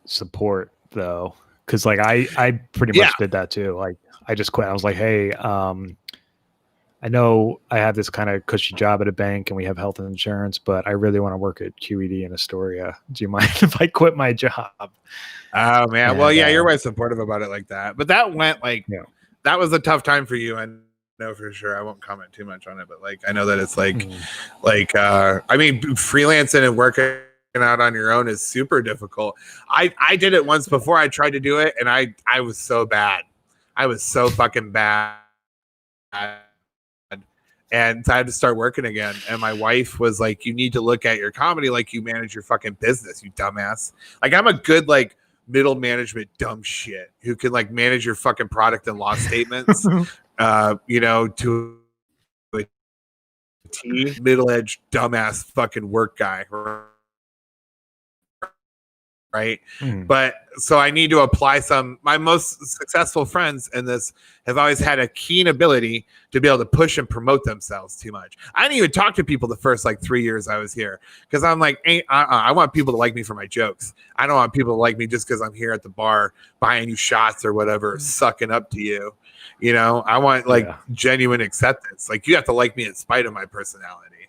support though. Cause like I pretty much did that too. Like I just quit. I was like, hey, I know I have this kind of cushy job at a bank and we have health insurance, but I really want to work at QED in Astoria. Do you mind if I quit my job? Oh man. And, well, yeah, you're very supportive about it like that, but that went like, that was a tough time for you. And know for sure. I won't comment too much on it, but like, I know that it's like, I mean, freelancing and working out on your own is super difficult. I did it once before. I tried to do it and I was so bad. I was so fucking bad. And I had to start working again. And my wife was like, you need to look at your comedy like you manage your fucking business, you dumbass. Like I'm a good, like, middle management dumb shit who can like manage your fucking product and loss statements, you know, to a T, middle-aged dumbass fucking work guy. Right. But so I need to apply my most successful friends in this have always had a keen ability to be able to push and promote themselves too much. I didn't even talk to people the first like 3 years I was here because I'm like, I want people to like me for my jokes. I don't want people to like me just because I'm here at the bar buying you shots or whatever, sucking up to you. You know, I want like genuine acceptance. Like you have to like me in spite of my personality.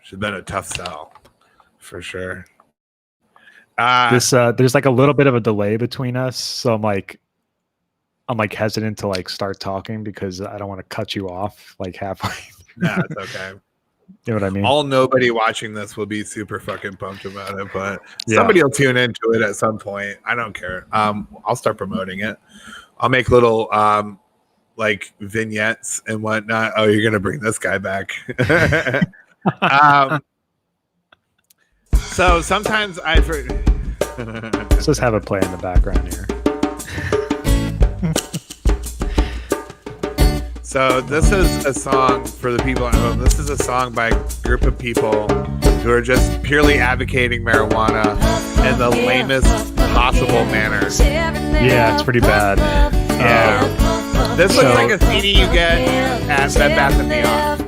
Should have been a tough sell. For sure. There's like a little bit of a delay between us, so I'm like hesitant to like start talking because I don't want to cut you off like halfway. No, it's okay. You know what I mean? Nobody watching this will be super fucking pumped about it, but somebody will tune into it at some point. I don't care. I'll start promoting it. I'll make little like vignettes and whatnot. Oh, you're gonna bring this guy back. So sometimes let's just have a play in the background here. So this is a song for the people at home. This is a song by a group of people who are just purely advocating marijuana in the lamest possible manner. Yeah, it's pretty bad. Yeah. This looks like a CD you get at Bed Bath & Beyond.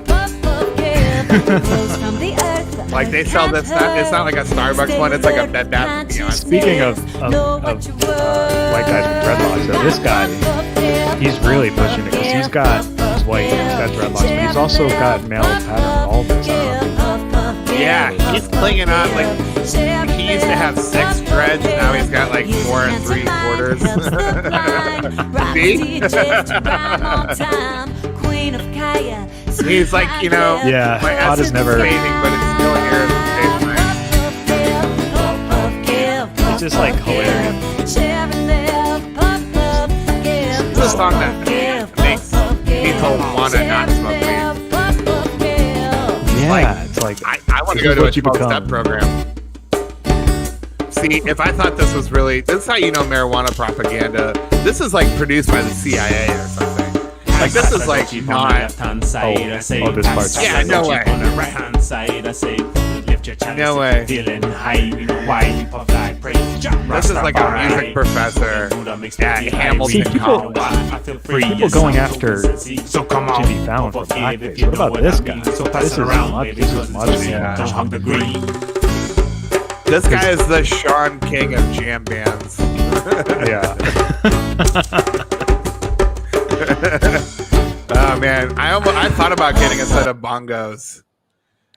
Like they sell this. It's not like a Starbucks one. It's like a Bed Bath and Beyond. Speaking of white guys with dreadlocks, though, this guy, he's really pushing it because he's white, he's got dreadlocks, but he's also got male pattern baldness. Yeah, he's clinging on. Like he used to have 6 dreads, now he's got like 4 3/4. See? He's like, you know, yeah, my hot is never amazing, but it's still here at the same time. It's just like hilarious. It's a song that makes people want to not smoke weed. Yeah, Like, it's like I want to go to a 12-step program. See, if I thought this was really, this is how you know marijuana propaganda. This is like produced by the CIA or something. Like this is like not. Oh, this part's. Yeah, no way. No way. This is like a music professor at Hamilton College. People going after Jimmy Fallon for blackface. What about this guy? This is much. Yeah. This guy is the Sean King of jam bands. Yeah. Oh man, I thought about getting a set of bongos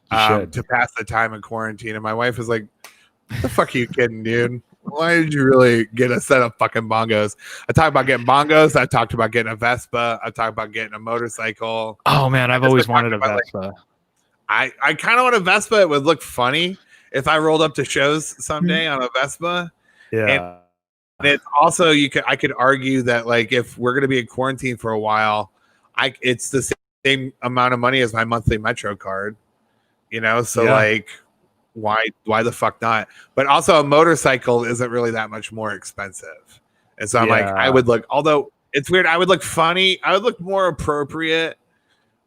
to pass the time in quarantine, and my wife was like, "What the fuck are you kidding, dude? Why did you really get a set of fucking bongos?" I talked about getting bongos. I talked about getting a Vespa. I talked about getting a motorcycle. Oh man, I've always wanted a Vespa. I kind of want a Vespa. It would look funny if I rolled up to shows someday on a Vespa. Yeah. And it's also I could argue that like if we're gonna be in quarantine for a while, it's the same amount of money as my monthly Metro card, you know. So like, why the fuck not? But also a motorcycle isn't really that much more expensive, and so I'm like, I would look. Although it's weird, I would look funny. I would look more appropriate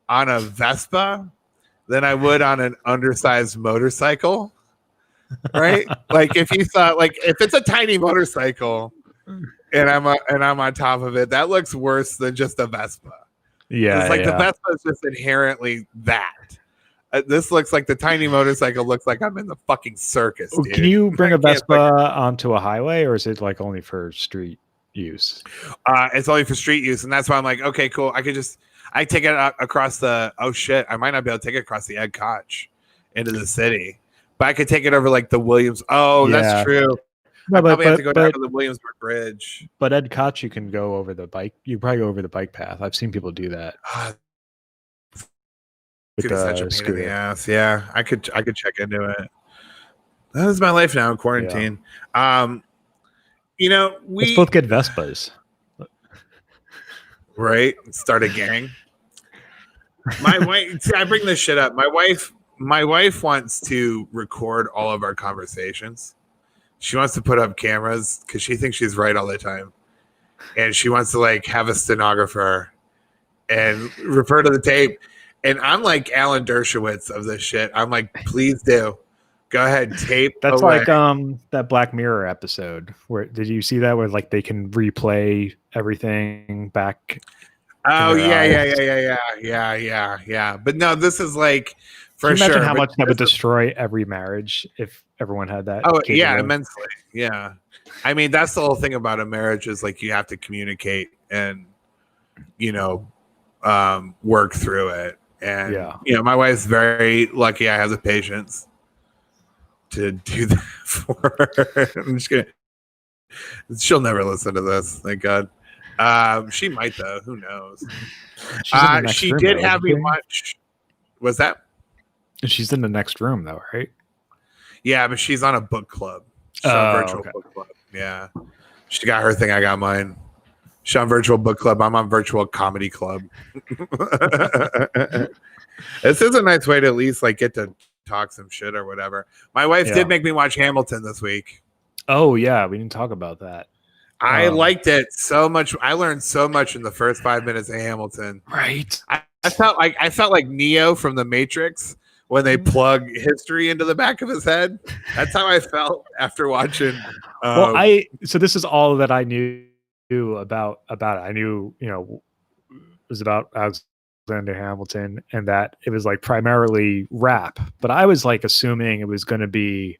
on a Vespa than I would on an undersized motorcycle. Right? Like if you thought like if it's a tiny motorcycle and I'm on top of it, that looks worse than just a Vespa. Yeah. It's like the Vespa is just inherently that. This looks like the tiny motorcycle looks like I'm in the fucking circus, dude. Can you bring a Vespa onto a highway, or is it like only for street use? It's only for street use, and that's why I'm like, okay, cool. I take it across the I might not be able to take it across the Ed Koch into the city. But I could take it over like the Williams. Oh, that's true. No, I probably have to go down to the Williamsburg Bridge. But Ed Koch, you can go over the bike. You probably go over the bike path. I've seen people do that. It's such a pain in the ass. Yeah, I could check into it. That is my life now in quarantine. Yeah. You know, let's both get Vespas. Right? Start a gang. My wife. See, I bring this shit up. My wife wants to record all of our conversations. She wants to put up cameras because she thinks she's right all the time. And she wants to like have a stenographer and refer to the tape. And I'm like Alan Dershowitz of this shit. I'm like, please do. Go ahead, tape. That's away. Like that Black Mirror episode. Where did you see that? Where like they can replay everything back. Oh yeah. But no, this is like for Can you imagine sure. how much that would destroy every marriage if everyone had that? Oh yeah, immensely. Yeah. I mean, that's the whole thing about a marriage is like you have to communicate and work through it. And my wife's very lucky I have the patience to do that for her. I'm just kidding. She'll never listen to this, thank God. She might though. Who knows? She did have me watch. Was that? She's in the next room though, right? Yeah, but she's on a book club. She's on virtual book club. Yeah, she got her thing. I got mine. She's on virtual book club. I'm on virtual comedy club. This is a nice way to at least like get to talk some shit or whatever. My wife did make me watch Hamilton this week. Oh yeah, we didn't talk about that. I liked it so much. I learned so much in the first 5 minutes of Hamilton. Right. I felt like Neo from the Matrix when they plug history into the back of his head. That's how I felt after watching. So this is all that I knew about it. I knew, it was about, I was Alexander Hamilton, and that it was like primarily rap. But I was like assuming it was going to be,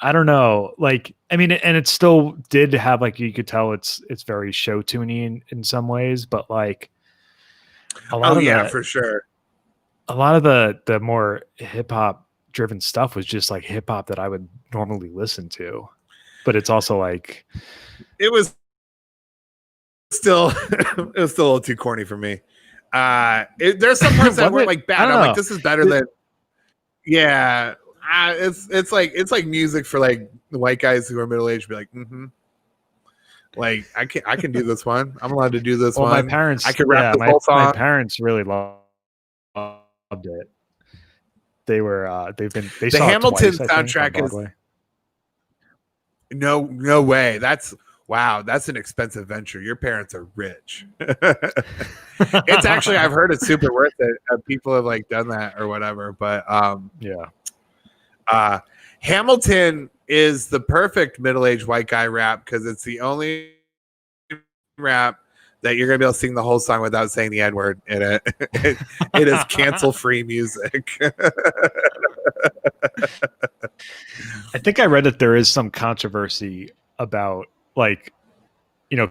I don't know, like, I mean, and it still did have, like, you could tell it's very show tuning in some ways, but like a lot of for sure. a lot of the more hip hop driven stuff was just like hip hop that I would normally listen to, but it's also like it was still a little too corny for me. There's some parts that were like bad. I'm like, this is better than it's like music for like the white guys who are middle aged. Be like, like I can do this one. I'm allowed to do this one. My parents, I can rap the whole song. My parents really loved it. They were they saw Hamilton twice, soundtrack is no way. That's an expensive venture. Your parents are rich. It's actually, I've heard it's super worth it. People have like done that or whatever, but Hamilton is the perfect middle-aged white guy rap because it's the only rap that you're gonna be able to sing the whole song without saying the N-word in it. It is cancel-free music. I think I read that there is some controversy about, like, you know,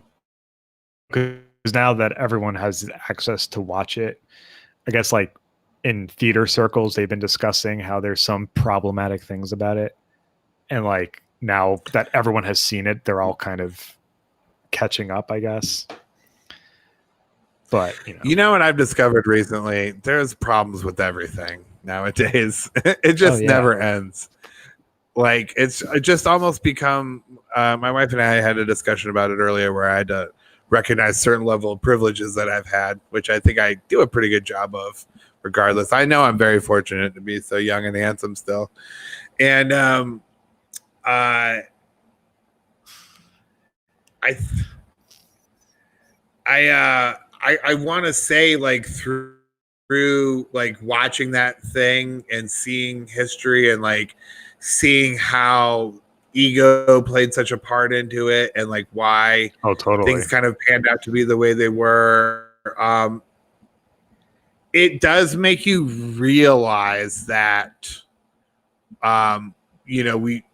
because now that everyone has access to watch it, I guess like in theater circles, they've been discussing how there's some problematic things about it. And like now that everyone has seen it, they're all kind of catching up, I guess. But you know what I've discovered recently? There's problems with everything nowadays. It just never ends. Like it's just almost become. My wife and I had a discussion about it earlier, where I had to recognize certain level of privileges that I've had, which I think I do a pretty good job of. Regardless, I know I'm very fortunate to be so young and handsome still, and I want to say, like, through like watching that thing and seeing history and like seeing how ego played such a part into it and like why things kind of panned out to be the way they were. It does make you realize that,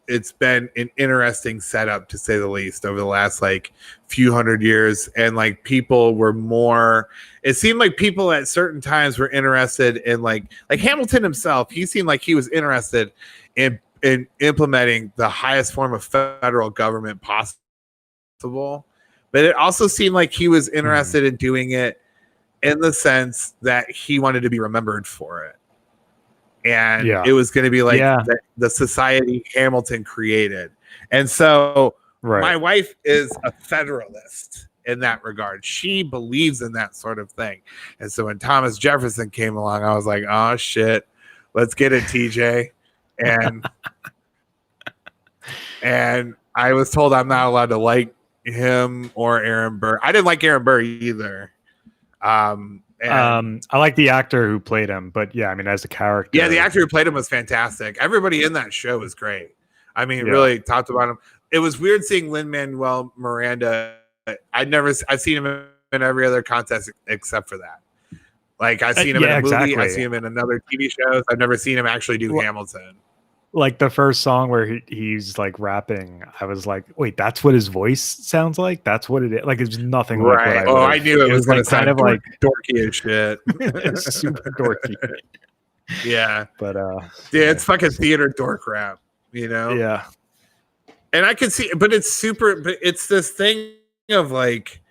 it's been an interesting setup, to say the least, over the last like few hundred years. And like people were more, it seemed like people at certain times were interested in like Hamilton himself. He seemed like he was interested in implementing the highest form of federal government possible. But it also seemed like he was interested in doing it in the sense that he wanted to be remembered for it. And it was going to be like the society Hamilton created. And so my wife is a federalist in that regard. She believes in that sort of thing. And so when Thomas Jefferson came along, I was like, oh shit, let's get it, TJ. And I was told I'm not allowed to like him or Aaron Burr. I didn't like Aaron Burr either. I like the actor who played him, but yeah, I mean, as a character, the actor who played him was fantastic. Everybody in that show was great. I mean, really top to bottom. It was weird seeing Lin-Manuel Miranda. I've seen him in every other contest except for that. Like I've seen him in a movie. I've seen him in another TV shows. I've never seen him actually do Hamilton. Like the first song where he's like rapping, I was like, wait, that's what his voice sounds like? That's what it is? Like, it's nothing like what I knew it was going to sound kind of like dorky as shit. Super dorky. Yeah. But it's fucking theater dork rap, you know? Yeah. And I can see, but it's this thing of like,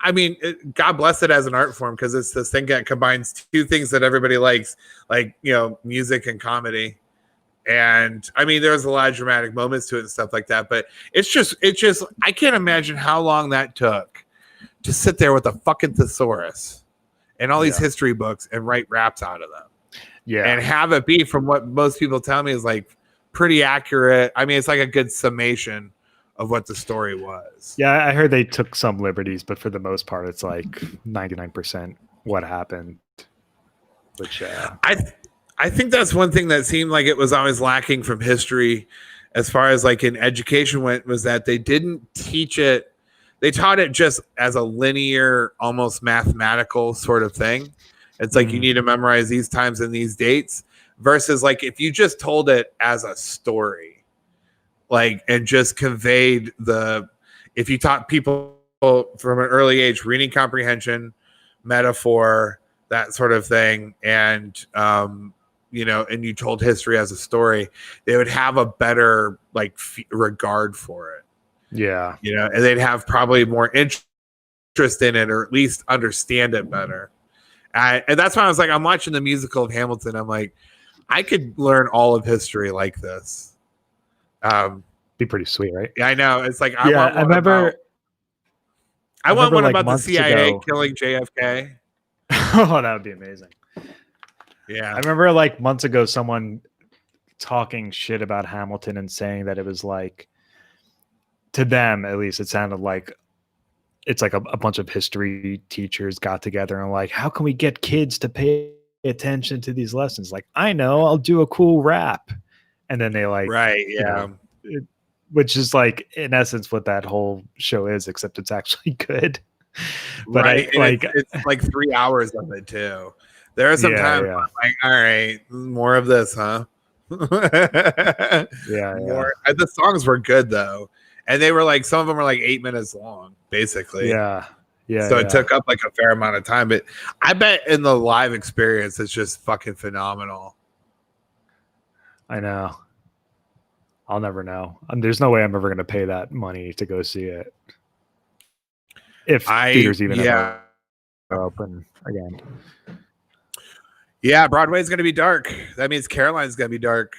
I mean, God bless it as an art form, because it's this thing that combines two things that everybody likes, like, music and comedy. And I mean, there's a lot of dramatic moments to it and stuff like that, but it's just, I can't imagine how long that took to sit there with a fucking thesaurus and all these history books and write raps out of them. Yeah. And have it be, from what most people tell me, is like pretty accurate. I mean, it's like a good summation of what the story was. Yeah. I heard they took some liberties, but for the most part, it's like 99% what happened, which, I think that's one thing that seemed like it was always lacking from history as far as like in education went, was that they didn't teach it they taught it just as a linear, almost mathematical sort of thing. It's like you need to memorize these times and these dates versus like if you just told it as a story, like, and just conveyed if you taught people from an early age reading comprehension, metaphor, that sort of thing, and and you told history as a story, they would have a better like regard for it. Yeah. And they'd have probably more interest in it, or at least understand it better. And that's why I was like, I'm watching the musical of Hamilton. I'm like, I could learn all of history like this. Be pretty sweet, right? Yeah, I know. It's like, I remember one like about the CIA ago, killing JFK. Oh, that would be amazing. Yeah. I remember like months ago, someone talking shit about Hamilton and saying that it was like, to them at least, it sounded like it's like a bunch of history teachers got together and like, how can we get kids to pay attention to these lessons? Like, I know, I'll do a cool rap. And then they like, right. Yeah. Which is like, in essence, what that whole show is, except it's actually good. But right. It's like 3 hours of it too. There are some times I'm like, all right, more of this, huh? The songs were good though. And they were like, some of them were like 8 minutes long, basically. Yeah. So it took up like a fair amount of time. But I bet in the live experience, it's just fucking phenomenal. I know. I'll never know. There's no way I'm ever going to pay that money to go see it. If theaters even ever open again. Yeah, Broadway's going to be dark. That means Caroline's going to be dark.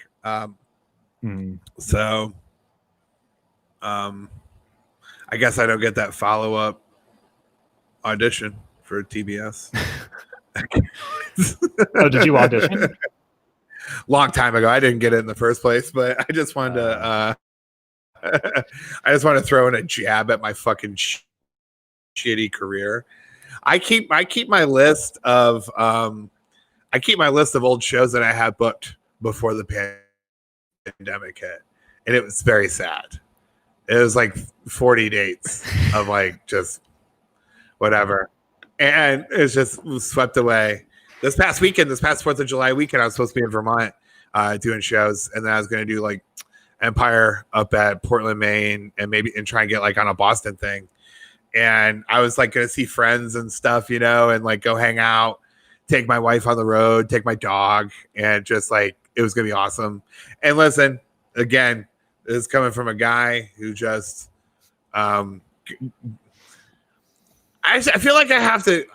So, I guess I don't get that follow-up audition for TBS. Oh, did you audition? Long time ago. I didn't get it in the first place, but I just wanted to I just want to throw in a jab at my fucking shitty career. I keep my list of old shows that I had booked before the pandemic hit, and it was very sad. It was like 40 dates of like just whatever, and it was swept away. This past 4th of July weekend, I was supposed to be in Vermont doing shows, and then I was going to do like Empire up at Portland, Maine, and try and get like on a Boston thing. And I was like going to see friends and stuff, and like go hang out, take my wife on the road, take my dog, and just like it was going to be awesome. And listen, again, this is coming from a guy who just I feel like I have to.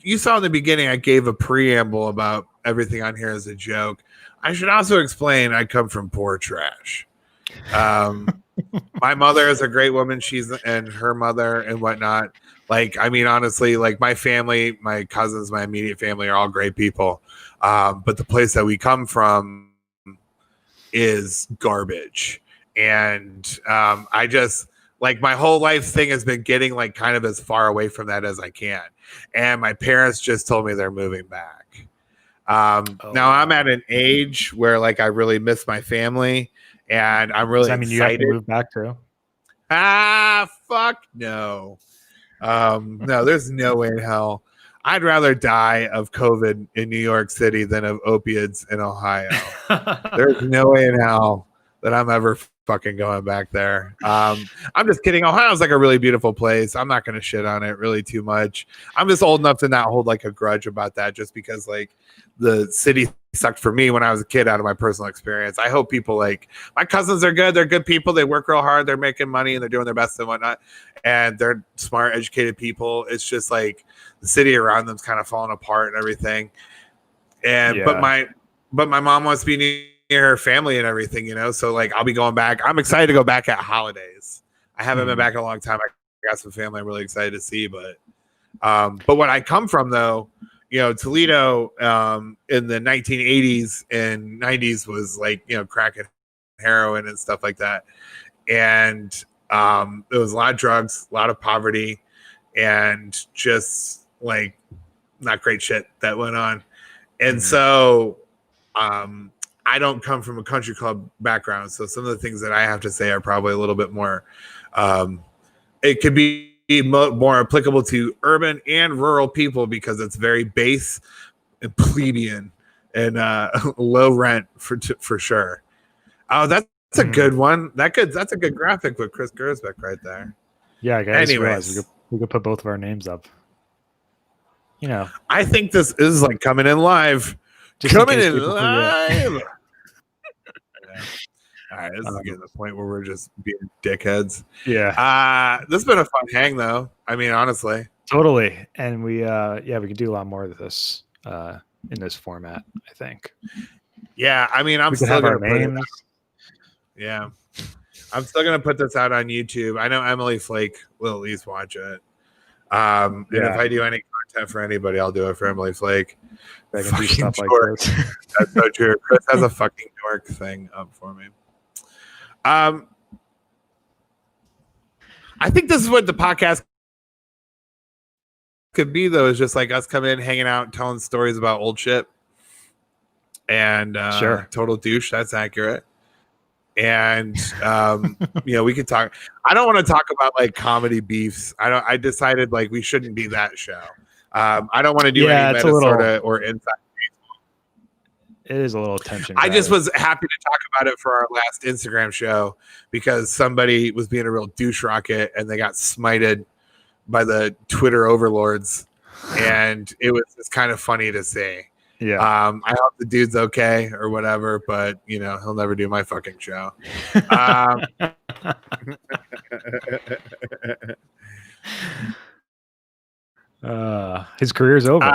You saw in the beginning, I gave a preamble about everything on here as a joke. I should also explain I come from poor trash. My mother is a great woman. And her mother and whatnot. Like, I mean, honestly, like my family, my cousins, my immediate family are all great people. But the place that we come from is garbage. And I just... like my whole life thing has been getting like kind of as far away from that as I can. And my parents just told me they're moving back. Now I'm at an age where like I really miss my family and I'm really excited. You have to move back too? Fuck no. No, there's no way in hell. I'd rather die of COVID in New York City than of opiates in Ohio. There's no way in hell that I'm ever fucking going back there. I'm just kidding. Ohio's like a really beautiful place. I'm not going to shit on it really too much. I'm just old enough to not hold like a grudge about that just because like the city sucked for me when I was a kid out of my personal experience. I hope people like my cousins are good. They're good people. They work real hard. They're making money and they're doing their best and whatnot. And they're smart, educated people. It's just like the city around them's kind of falling apart and everything. And but my mom wants to be near her family and everything, so like I'll be going back. I'm excited to go back at holidays. I haven't been back in a long time. I got some family I'm really excited to see, but when I come from though, Toledo in the 1980s and 90s was like crack and heroin and stuff like that, and there was a lot of drugs, a lot of poverty, and just like not great shit that went on. And so I don't come from a country club background, so some of the things that I have to say are probably a little bit more it could be more applicable to urban and rural people because it's very base and plebeian and low rent for sure. Oh, that's a good one. That's a good graphic with Chris Gersbeck right there. Yeah, guys. Anyways, we could put both of our names up. You know, I think this is like coming in live. Coming in live. All right, this is getting to the point where we're just being dickheads. Yeah. This has been a fun hang, though. I mean, honestly. Totally. And we could do a lot more of this in this format, I think. Yeah, I mean, I'm still going to put it out. Yeah. I'm still going to put this out on YouTube. I know Emily Flake will at least watch it. And if I do any content for anybody, I'll do it for Emily Flake. I can do stuff like this. That's so true. Chris has a fucking dork thing up for me. I think this is what the podcast could be, though, is just like us coming in, hanging out, telling stories about old shit. And sure. Total douche. That's accurate. And we could talk. I don't want to talk about like comedy beefs. I decided like we shouldn't be that show. I don't want to do any meta or inside. It is a little tension. I just was happy to talk about it for our last Instagram show because somebody was being a real douche rocket and they got smited by the Twitter overlords, and it was just kind of funny to see. Yeah. I hope the dude's okay or whatever, but he'll never do my fucking show. His career's over.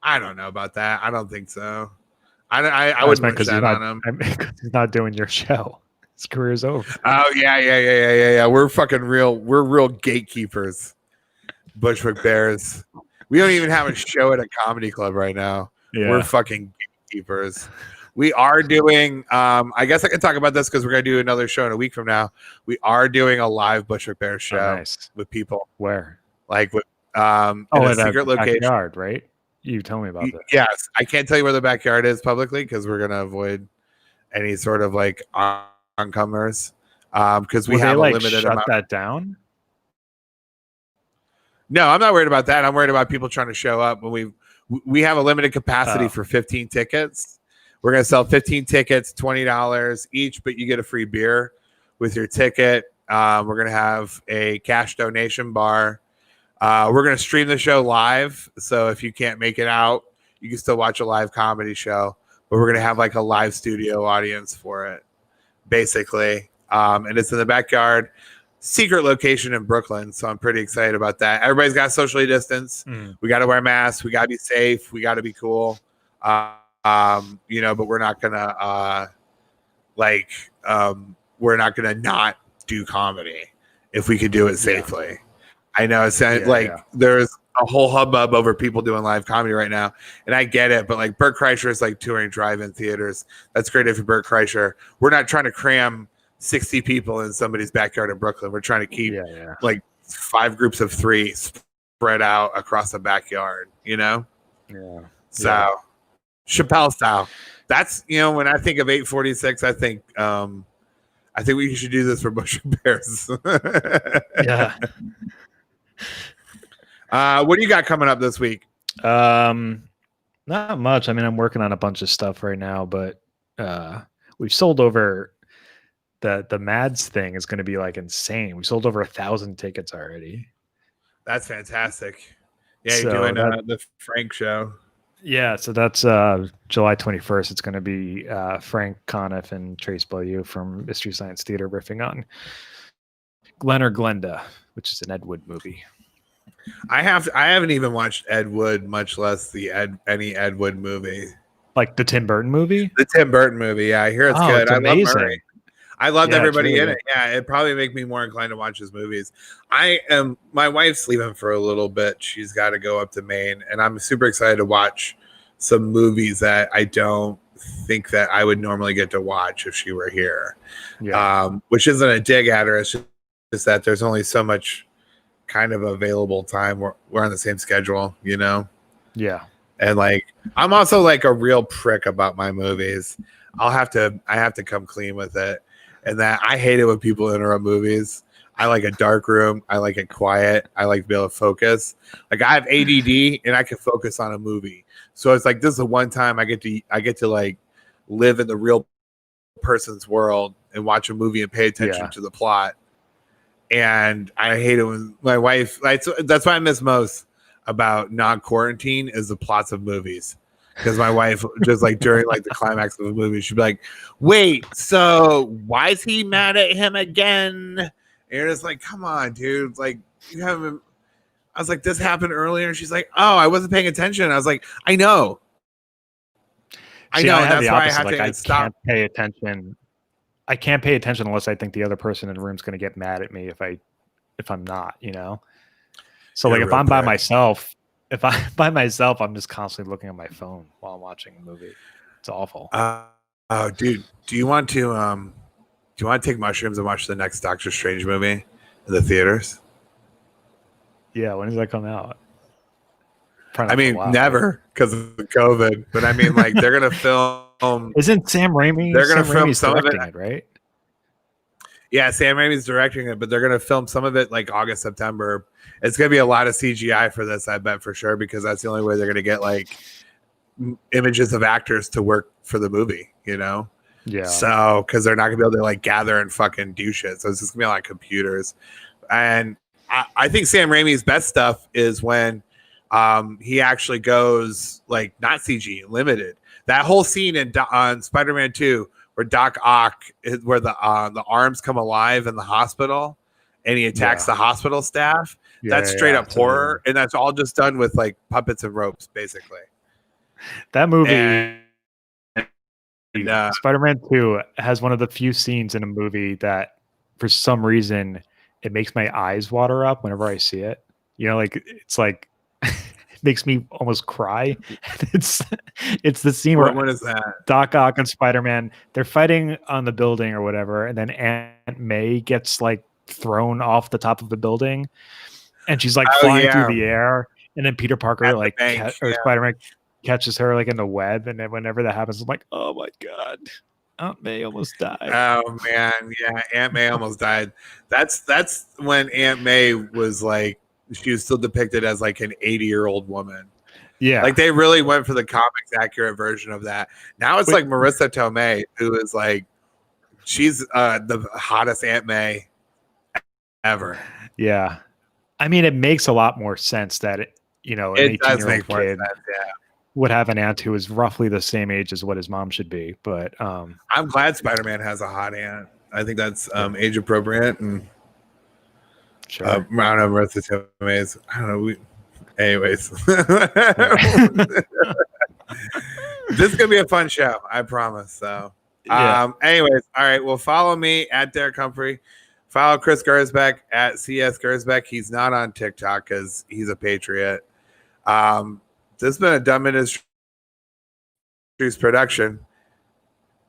I don't know about that. I don't think so. I wouldn't put that on him. He's not doing your show. His career's over. Oh yeah. We're real gatekeepers. Bushwick Bears. We don't even have a show at a comedy club right now. Yeah. We're fucking gatekeepers. We are doing. I guess I can talk about this because we're gonna do another show in a week from now. We are doing a live Bushwick Bears show with people. Where? Like with in a secret location. Backyard, right? You told me about that. Yes, I can't tell you where the backyard is publicly because we're gonna avoid any sort of like oncomers. Because we have a limited shut amount. That down. No, I'm not worried about that. I'm worried about people trying to show up when we have a limited capacity for 15 tickets. We're gonna sell 15 tickets, $20 each, but you get a free beer with your ticket. We're gonna have a cash donation bar. We're going to stream the show live. So if you can't make it out, you can still watch a live comedy show. But we're going to have like a live studio audience for it, basically. And it's in the backyard, secret location in Brooklyn. So I'm pretty excited about that. Everybody's got socially distance. We got to wear masks. We got to be safe. We got to be cool. But we're not going to we're not going to not do comedy if we could do it safely. Yeah. I know it's there's a whole hubbub over people doing live comedy right now, and I get it. But like Bert Kreischer is like touring drive-in theaters. That's great if you're Bert Kreischer. We're not trying to cram 60 people in somebody's backyard in Brooklyn. We're trying to keep like 5 groups of 3 spread out across the backyard. So Chappelle style. That's when I think of 846, I think we should do this for Bushwick Bears. Yeah. What do you got coming up this week? Not much. I mean, I'm working on a bunch of stuff right now, but we've sold over the Mads thing is going to be like insane. We sold over 1,000 tickets already. That's fantastic. Yeah, you're doing the Frank show. Yeah, so that's July 21st. It's going to be Frank Conniff and Trace Beaulieu from Mystery Science Theater riffing on Glenn or Glenda, which is an Ed Wood movie. I haven't even watched Ed Wood, much less any Ed Wood movie. Like the Tim Burton movie? The Tim Burton movie, yeah. I hear it's good. It's amazing. I love Murray. I loved everybody in it. Yeah, it'd probably make me more inclined to watch his movies. My wife's leaving for a little bit. She's got to go up to Maine, and I'm super excited to watch some movies that I don't think that I would normally get to watch if she were here. Yeah. Which isn't a dig at her. It's just that there's only so much kind of available time. We're on the same schedule, Yeah. And like I'm also like a real prick about my movies. I have to come clean with it. And that I hate it when people interrupt movies. I like a dark room. I like it quiet. I like to be able to focus. Like I have ADD and I can focus on a movie. So it's like this is the one time I get to like live in the real person's world and watch a movie and pay attention to the plot. And I hate it when my wife. That's what I miss most about non-quarantine is the plots of movies. Because my wife just like during like the climax of a movie, she'd be like, "Wait, so why is he mad at him again?" And you're just like, "Come on, dude! Like you haven't." I was like, "This happened earlier," and she's like, "Oh, I wasn't paying attention." I was like, "I know, I know." That's why I have to stop. Can't pay attention. I can't pay attention unless I think the other person in the room is going to get mad at me if I'm not, you know. So like if I'm by myself. If I'm by myself, I'm just constantly looking at my phone while I'm watching a movie. It's awful. Oh, dude, do you want to take mushrooms and watch the next Doctor Strange movie in the theaters? Yeah, when does that come out? I mean, never because of COVID. But I mean, like they're gonna film. Isn't Sam Raimi? They're gonna film some of it, right? Yeah, Sam Raimi's directing it, but they're gonna film some of it like August, September. It's gonna be a lot of CGI for this, I bet for sure, because that's the only way they're gonna get like images of actors to work for the movie, you know? Yeah. So, because they're not gonna be able to like gather and fucking do shit, so it's just gonna be on computers. And I think Sam Raimi's best stuff is when he actually goes like not CG limited. That whole scene on Spider-Man 2 where Doc Ock where the arms come alive in the hospital and he attacks the hospital staff. That's straight up horror, and that's all just done with like puppets and ropes, basically. That movie, Spider-Man 2, has one of the few scenes in a movie that, for some reason, it makes my eyes water up whenever I see it. You know, like it's like it makes me almost cry. It's the scene where what is that? Doc Ock and Spider-Man, they're fighting on the building or whatever, and then Aunt May gets like thrown off the top of the building. And she's like flying through the air, and then Peter Parker Spider-Man catches her like in the web, and then whenever that happens, I'm like, oh my god, Aunt May almost died. Oh man, yeah, Aunt May almost died. That's when Aunt May was like, she was still depicted as like an 80-year-old woman. Yeah, like they really went for the comics accurate version of that. Now it's like Marissa Tomei, who is like, she's the hottest Aunt May ever. Yeah. I mean, it makes a lot more sense that an 18-year-old kid would have an aunt who is roughly the same age as what his mom should be. But I'm glad Spider-Man has a hot aunt. I think that's age appropriate. And sure. I don't know, Marissa Tomei. I don't know. Anyways, this is gonna be a fun show. I promise. So, anyways, all right. Well, follow me at Derek Humphrey. Follow Chris Gersbeck at CS Gersbeck. He's not on TikTok because he's a patriot. This has been a Dumb Industries production.